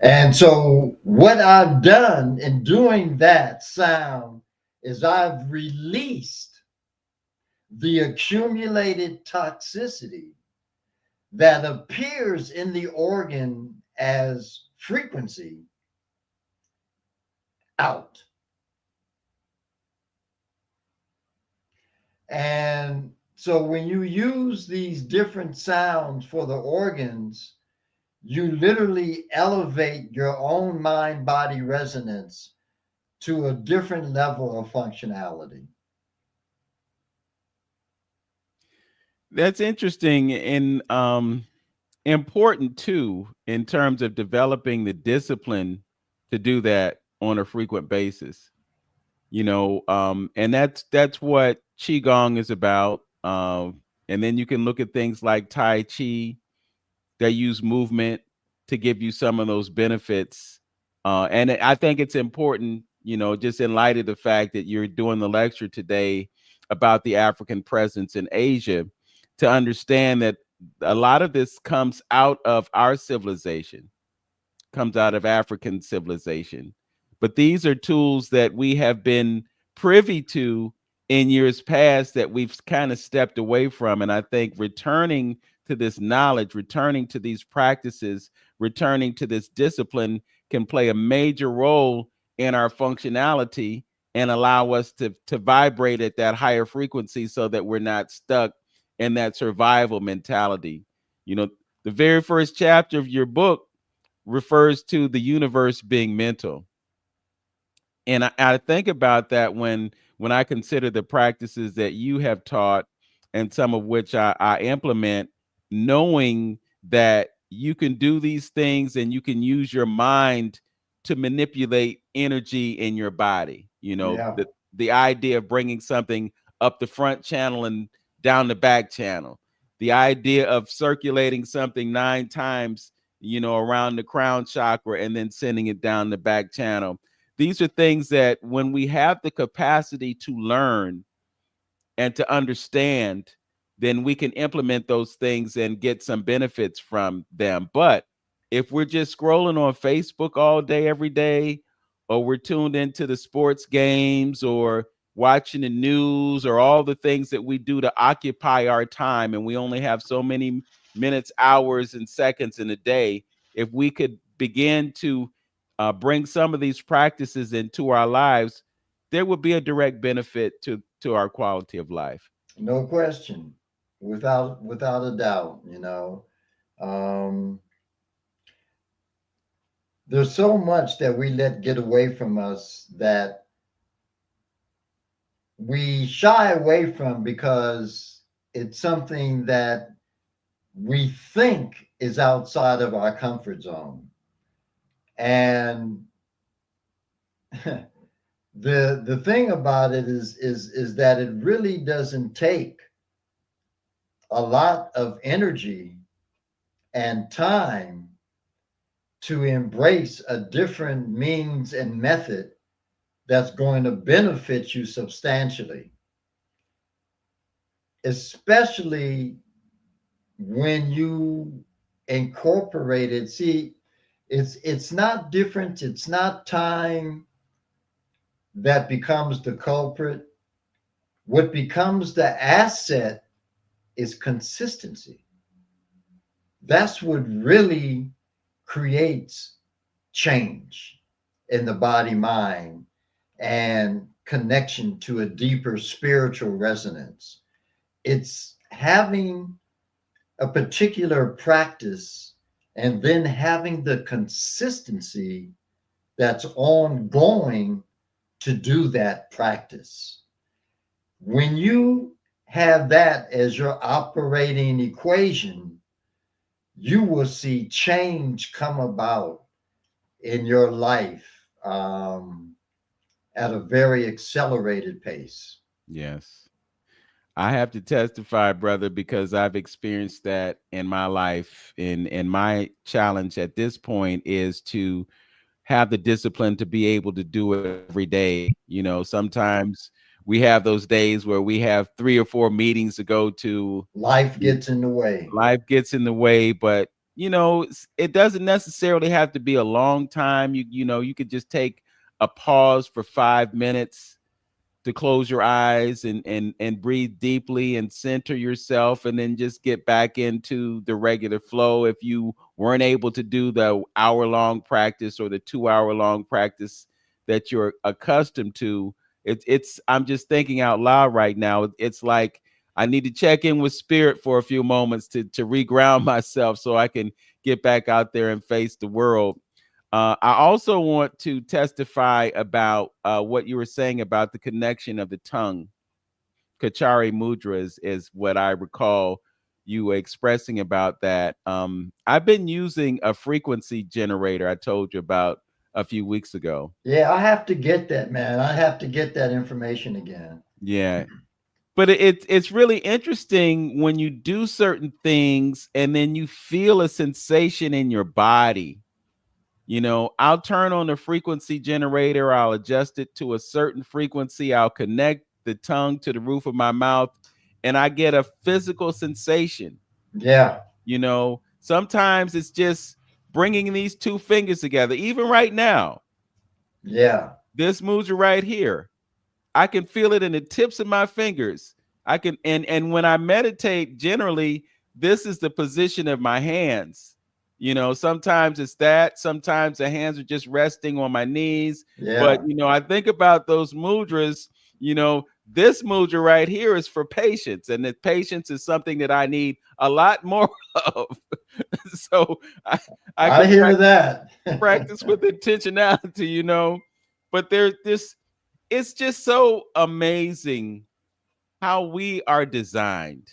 And so, what I've done in doing that sound is I've released the accumulated toxicity that appears in the organ as frequency out. And so, when you use these different sounds for the organs, you literally elevate your own mind body resonance to a different level of functionality. That's interesting and important too in terms of developing the discipline to do that on a frequent basis. And that's what qigong is about. And then you can look at things like tai chi. They use movement to give you some of those benefits. I think it's important, just in light of the fact that you're doing the lecture today about the African presence in Asia, to understand that a lot of this comes out of our civilization, comes out of African civilization. But these are tools that we have been privy to in years past that we've kind of stepped away from. And I think returning to this knowledge, returning to these practices, returning to this discipline can play a major role in our functionality and allow us to vibrate at that higher frequency so that we're not stuck in that survival mentality. You know, the very first chapter of your book refers to the universe being mental. And I think about that when I consider the practices that you have taught and some of which I implement, knowing that you can do these things and you can use your mind to manipulate energy in your body. Yeah. The idea of bringing something up the front channel and down the back channel, the idea of circulating something 9 times, around the crown chakra and then sending it down the back channel. These are things that when we have the capacity to learn and to understand, then we can implement those things and get some benefits from them. But if we're just scrolling on Facebook all day, every day, or we're tuned into the sports games or watching the news or all the things that we do to occupy our time, and we only have so many minutes, hours, and seconds in a day, if we could begin to bring some of these practices into our lives, there would be a direct benefit to our quality of life. No question, without a doubt. Um, there's so much that we let get away from us that we shy away from because it's something that we think is outside of our comfort zone. And the thing about it is that it really doesn't take a lot of energy and time to embrace a different means and method that's going to benefit you substantially, especially when you incorporate it. See, it's not different, it's not time that becomes the culprit. What becomes the asset is consistency. That's what really creates change in the body mind and connection to a deeper spiritual resonance. It's having a particular practice and then having the consistency that's ongoing to do that practice. When you have that as your operating equation, you will see change come about in your life at a very accelerated pace. Yes. I have to testify, brother, because I've experienced that in my life. And my challenge at this point is to have the discipline to be able to do it every day. Sometimes we have those days where we have 3 or 4 meetings to go to. Life gets in the way. Life gets in the way, but it doesn't necessarily have to be a long time. You could just take a pause for 5 minutes to close your eyes and breathe deeply and center yourself, and then just get back into the regular flow. If you weren't able to do the hour-long practice or the 2-hour-long practice that you're accustomed to, it's I'm just thinking out loud right now. It's like I need to check in with spirit for a few moments to reground myself so I can get back out there and face the world. I also want to testify about what you were saying about the connection of the tongue. Kachari Mudra is what I recall you expressing about that. I've been using a frequency generator I told you about a few weeks ago. Yeah, I have to get that, man. I have to get that information again. Yeah. But it's really interesting when you do certain things and then you feel a sensation in your body. I'll turn on the frequency generator. I'll adjust it to a certain frequency. I'll connect the tongue to the roof of my mouth, and I get a physical sensation. Yeah. Sometimes it's just bringing these 2 fingers together. Even right now, Yeah. this mudra right here, I can feel it in the tips of my fingers. I can, and when I meditate, generally, this is the position of my hands. Sometimes it's that, sometimes the hands are just resting on my knees. Yeah. But, I think about those mudras, this mudra right here is for patience. And the patience is something that I need a lot more of. So I I can hear that. practice with intentionality, but there's this, it's just so amazing how we are designed.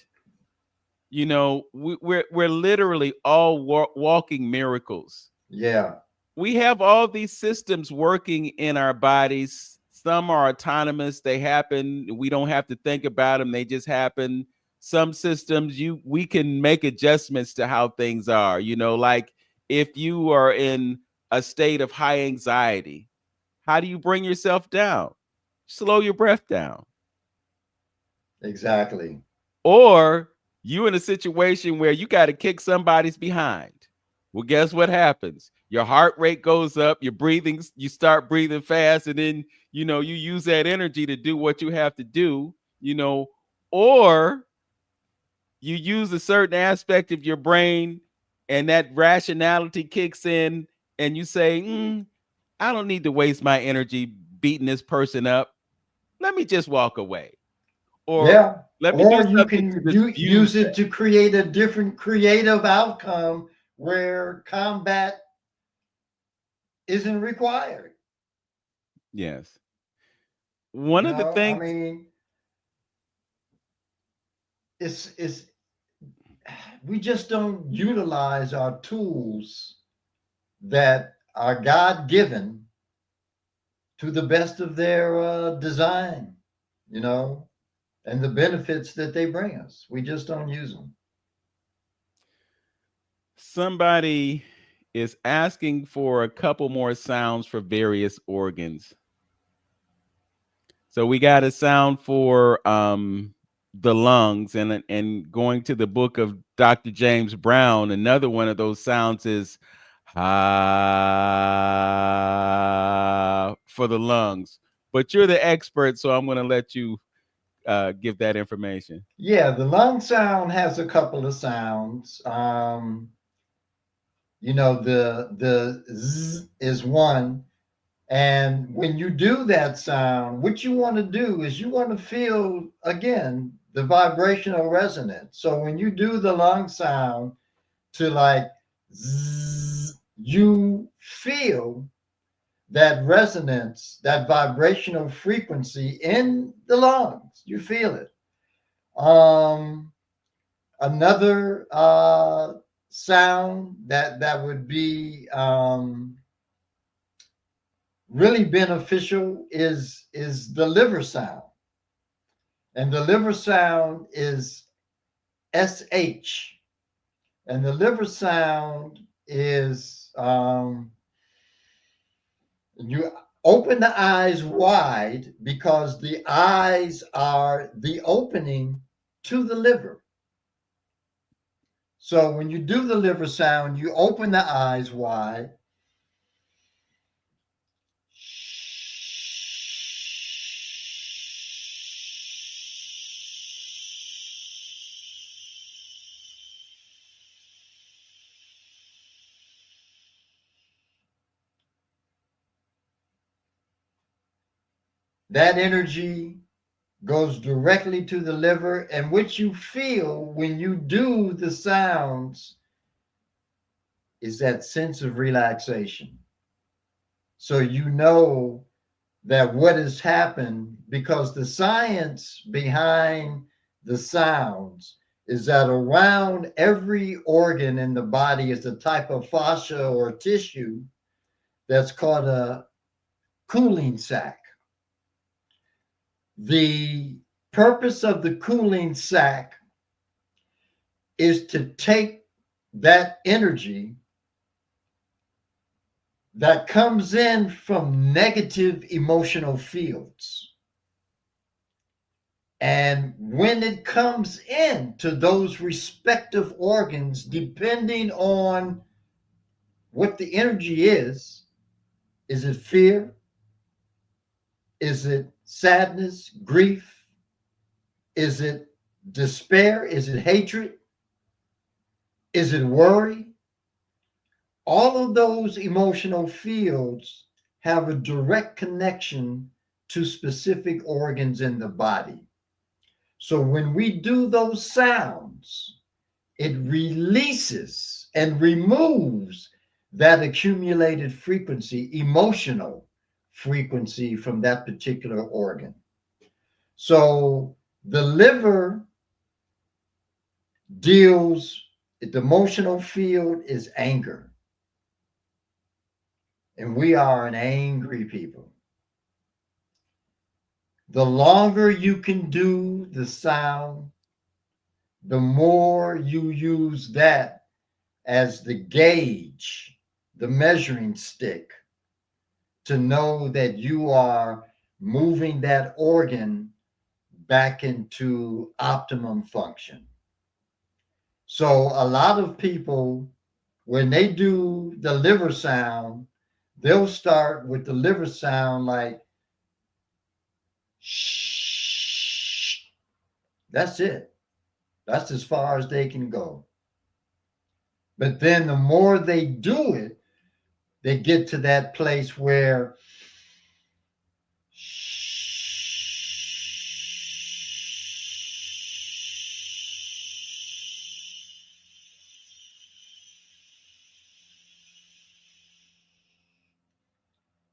We're literally all walking miracles. Yeah. We have all these systems working in our bodies. Some are autonomous. They happen. We don't have to think about them. They just happen. Some systems we can make adjustments to how things are. Like if you are in a state of high anxiety, how do you bring yourself down? Slow your breath down. Exactly. Or you in a situation where you got to kick somebody's behind. Well, guess what happens? Your heart rate goes up, you start breathing fast, and then, you use that energy to do what you have to do, or you use a certain aspect of your brain and that rationality kicks in and you say, I don't need to waste my energy beating this person up. Let me just walk away. Or Yeah. let me do Or you something to can diffuse use it that. to create a different creative outcome where combat isn't required. Yes. One You of the know, I things, mean, it's we just don't utilize our tools that are God given to the best of their design, you know, and the benefits that they bring us. We just don't use them. somebody is asking for a couple more sounds for various organs. So we got a sound for the lungs, and going to the book of Dr. James Brown, another one of those sounds is for the lungs. But you're the expert, so I'm going to let you give that information. Yeah, the lung sound has a couple of sounds. You know, the z is one. And when you do that sound, what you want to do is you want to feel again the vibrational resonance. So when you do the lung sound to like zzz, you feel that resonance, that vibrational frequency in the lungs. You feel it. Um, Another sound that would be really beneficial is the liver sound, and the liver sound is sh, and the liver sound is you open the eyes wide because the eyes are the opening to the liver. So when you do the liver sound, you open the eyes wide. That energy goes directly to the liver, and what you feel when you do the sounds is that sense of relaxation. So you know that what has happened, because the science behind the sounds is that around every organ in the body is a type of fascia or tissue that's called a cooling sac. The purpose of the cooling sac is to take that energy that comes in from negative emotional fields. And when it comes into those respective organs, depending on what the energy is it fear? Is it sadness, grief? Is it despair? Is it hatred? Is it worry? All of those emotional fields have a direct connection to specific organs in the body. So when we do those sounds, it releases and removes that accumulated frequency, emotional frequency from that particular organ. So the liver deals, the emotional field is anger. And we are an angry people. The longer you can do the sound, the more you use that as the gauge, the measuring stick, to know that you are moving that organ back into optimum function. So, a lot of people, when they do the liver sound, they'll start with the liver sound like shh. That's it. That's as far as they can go. But then the more they do it, they get to that place where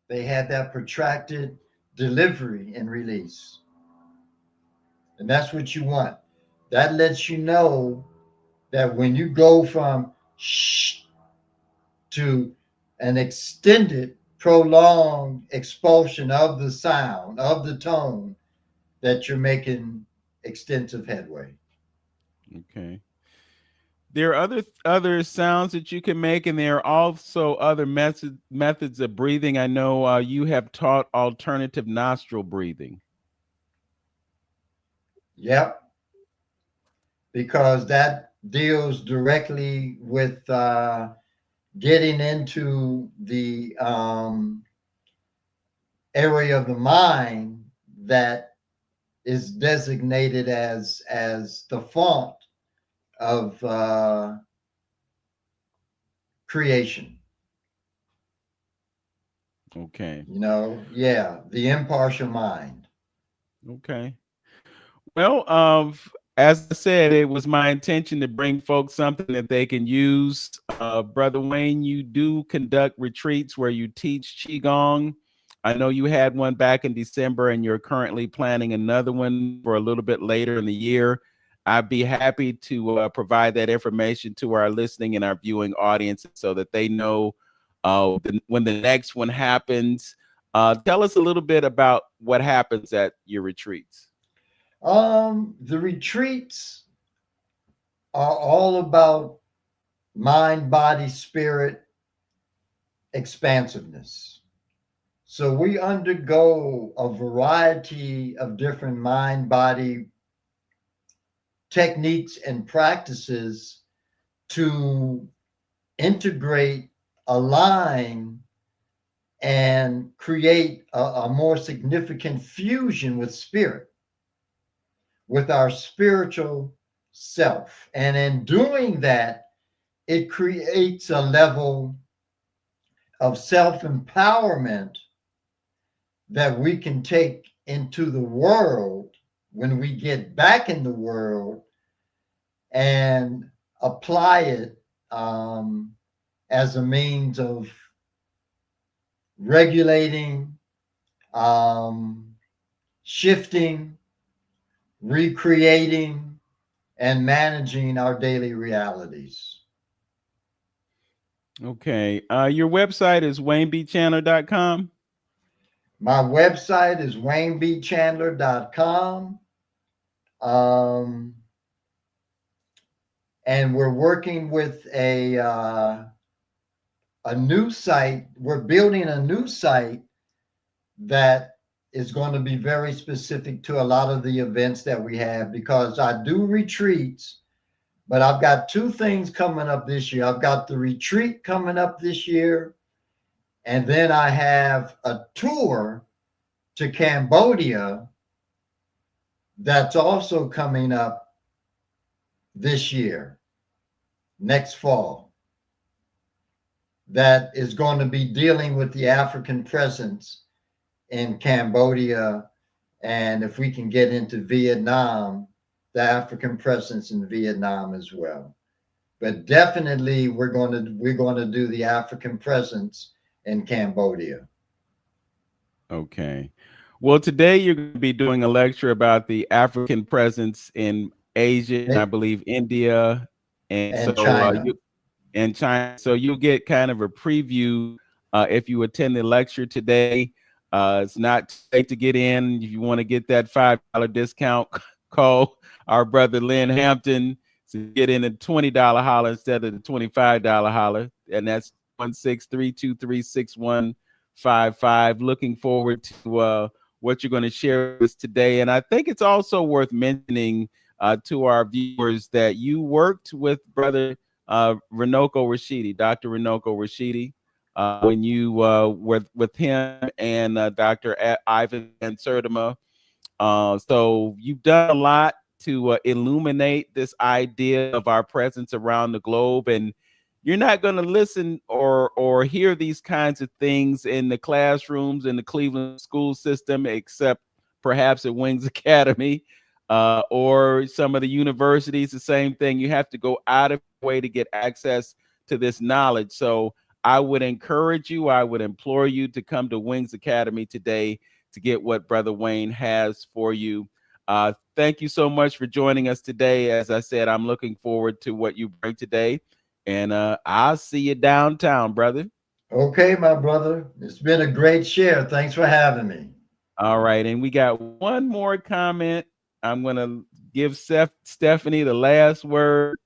they had that protracted delivery and release. And that's what you want. That lets you know that when you go from shh to an extended, prolonged expulsion of the sound, of the tone, that you're making extensive headway. Okay. There are other sounds that you can make, and there are also other methods of breathing. I know you have taught alternative nostril breathing. Yep, because that deals directly with getting into the area of the mind that is designated as the font of creation. Okay. Yeah, the impartial mind. Okay. Well, as I said, it was my intention to bring folks something that they can use. Brother Wayne, you do conduct retreats where you teach Qigong. I know you had one back in December, and you're currently planning another one for a little bit later in the year. I'd be happy to provide that information to our listening and our viewing audience so that they know when the next one happens. Tell us a little bit about what happens at your retreats. The retreats are all about mind, body, spirit expansiveness. So we undergo a variety of different mind, body techniques and practices to integrate, align, and create a more significant fusion with spirit, with our spiritual self. And in doing that, it creates a level of self empowerment that we can take into the world when we get back in the world and apply it as a means of regulating, um, shifting, recreating, and managing our daily realities. Okay. Your website is waynebchandler.com. My website is waynebchandler.com. And we're working with a new site. We're building a new site that is going to be very specific to a lot of the events that we have, because I do retreats, but I've got two things coming up this year. I've got the retreat coming up this year, and then I have a tour to Cambodia that's also coming up this year, next fall, that is going to be dealing with the African presence in Cambodia. And if we can get into Vietnam, the African presence in Vietnam as well. But definitely we're going to do the African presence in Cambodia. Okay. Well, today you're going to be doing a lecture about the African presence in Asia, and I believe India, and And so China. you and China. So you'll get kind of a preview if you attend the lecture today. It's not too late to get in. If you want to get that $5 discount, call our brother Lynn Hampton to get in a $20 holler instead of the $25 holler, and that's 163236155. Looking forward to what you're going to share with us today. And I think it's also worth mentioning to our viewers that you worked with Brother Runoko Rashidi, Dr. Runoko Rashidi, when you were with him and Dr. Ivan and Serdima. So you've done a lot to illuminate this idea of our presence around the globe. And you're not going to listen or hear these kinds of things in the classrooms in the Cleveland school system, except perhaps at Wings Academy or some of the universities. The same thing. You have to go out of your way to get access to this knowledge. So I would encourage you, I would implore you to come to Wings Academy today to get what Brother Wayne has for you. Thank you so much for joining us today. As I said, I'm looking forward to what you bring today. And I'll see you downtown, brother. Okay, my brother. It's been a great share. Thanks for having me. All right. And we got one more comment. I'm going to give Stephanie the last word.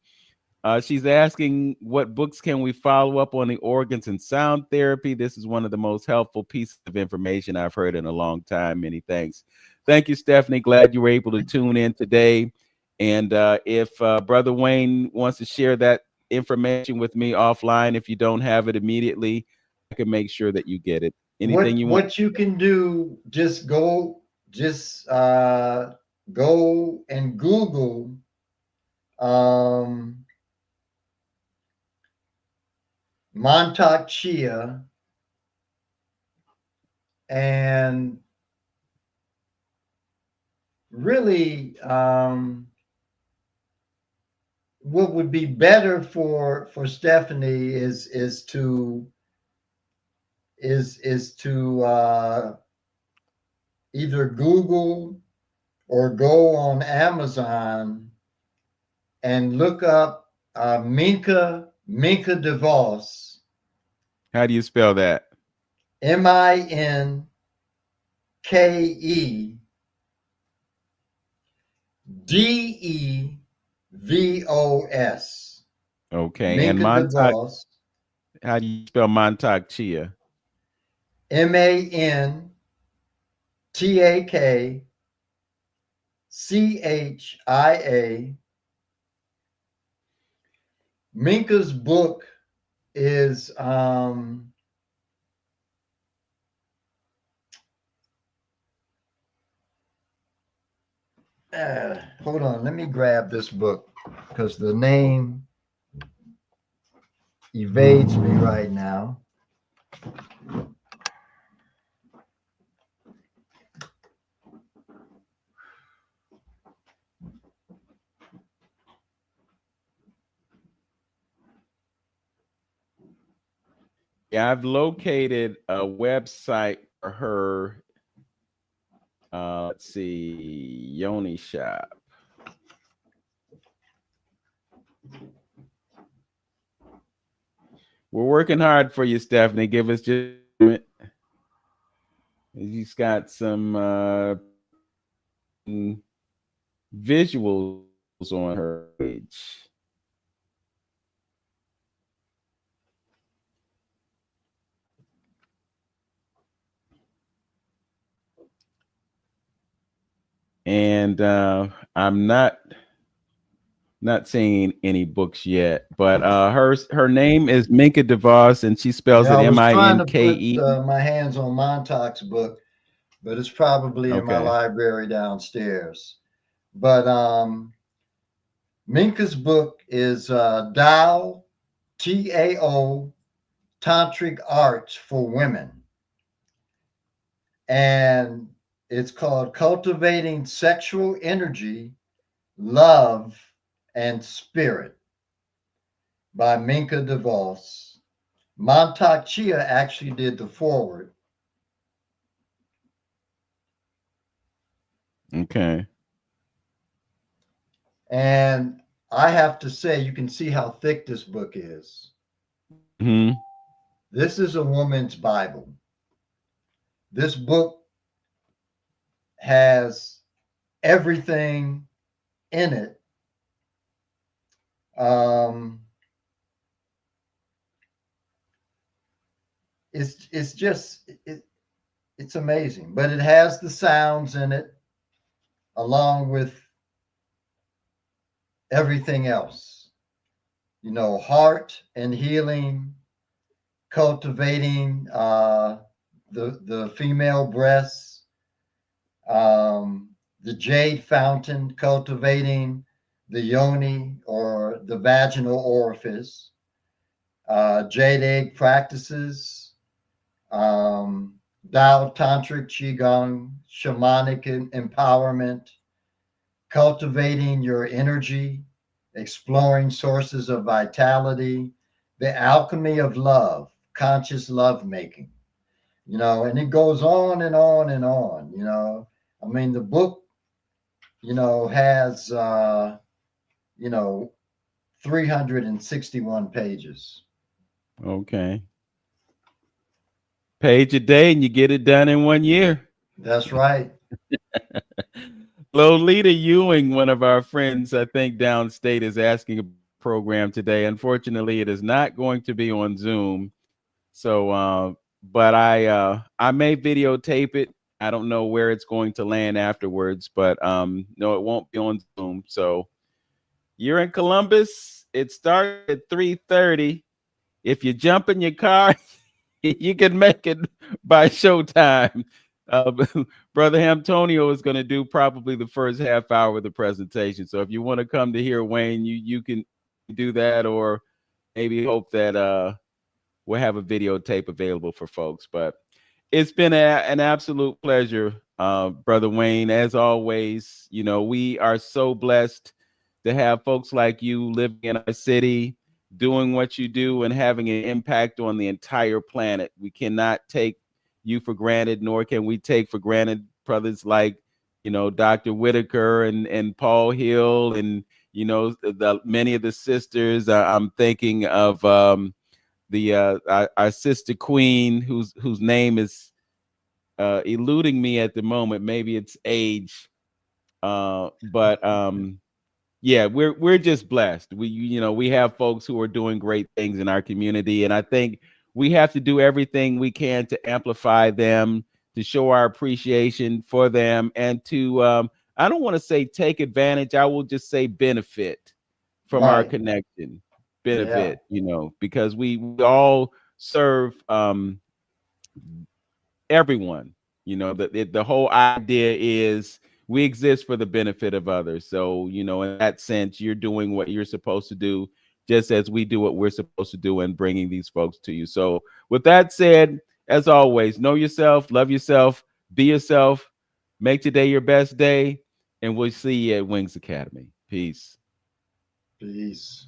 She's asking, what books can we follow up on the organs and sound therapy? This is one of the most helpful pieces of information I've heard in a long time. Many thanks. Thank you, Stephanie. Glad you were able to tune in today. And if Brother Wayne wants to share that information with me offline, if you don't have it immediately, I can make sure that you get it. Anything you want? What you can do, go and Google Montauk Chia, and really what would be better for Stephanie is to either Google or go on Amazon and look up Minka DeVos. How do you spell that? MINKEDEVOS. Okay. And Minka Montauk, DeVos. how do you spell Montauk Chia? MANTAKCHIA. Minka's book is hold on, let me grab this book because the name evades me right now. Yeah, I've located a website for her. Let's see, Yoni Shop. We're working hard for you, Stephanie. Give us just a minute. She's got some visuals on her page. And I'm not seeing any books yet, but her name is Minka DeVos, and she spells Yeah, it I was trying to MINKE. put my hands on Montauk's book, but it's probably in my Okay. library downstairs. But Minka's book is Tao, TAO, Tantric Arts for Women. And it's called Cultivating Sexual Energy, Love, and Spirit by Minka DeVos. Montauk Chia actually did the foreword. Okay. And I have to say, you can see how thick this book is. Mm-hmm. This is a woman's Bible. This book has everything in it. It's just it's amazing, but it has the sounds in it along with everything else. You know, heart and healing, cultivating the female breasts, the jade fountain, cultivating the yoni or the vaginal orifice, Jade Egg Practices, Tao Tantric Qigong, Shamanic Empowerment, Cultivating Your Energy, Exploring Sources of Vitality, The Alchemy of Love, Conscious Love Making. And it goes on and on and on. I mean, the book, has, 361 pages. Okay. Page a day and you get it done in 1 year. That's right. Lolita Ewing, one of our friends, I think downstate, is asking a program today. Unfortunately, it is not going to be on Zoom. So, but I may videotape it. I don't know where it's going to land afterwards, but no, it won't be on Zoom. So you're in Columbus. It starts at 3:30. If you jump in your car, you can make it by showtime. Uh, Brother Antonio is going to do probably the first half hour of the presentation. So if you want to come to hear Wayne, you can do that, or maybe hope that we'll have a videotape available for folks. But it's been an absolute pleasure, Brother Wayne. As always, we are so blessed to have folks like you living in our city, doing what you do, and having an impact on the entire planet. We cannot take you for granted, nor can we take for granted brothers like, Dr. Whitaker and Paul Hill, and, many of the sisters. I'm thinking of our sister Queen, whose name is eluding me at the moment. Maybe it's age, but yeah, we're just blessed. We have folks who are doing great things in our community, and I think we have to do everything we can to amplify them, to show our appreciation for them, and to I don't want to say take advantage. I will just say benefit from our Right. connection. Yeah. Benefit, because we all serve everyone. The whole idea is we exist for the benefit of others. So, in that sense, you're doing what you're supposed to do, just as we do what we're supposed to do in bringing these folks to you. So, with that said, as always, know yourself, love yourself, be yourself, make today your best day, and we'll see you at Wings Academy. Peace. Peace.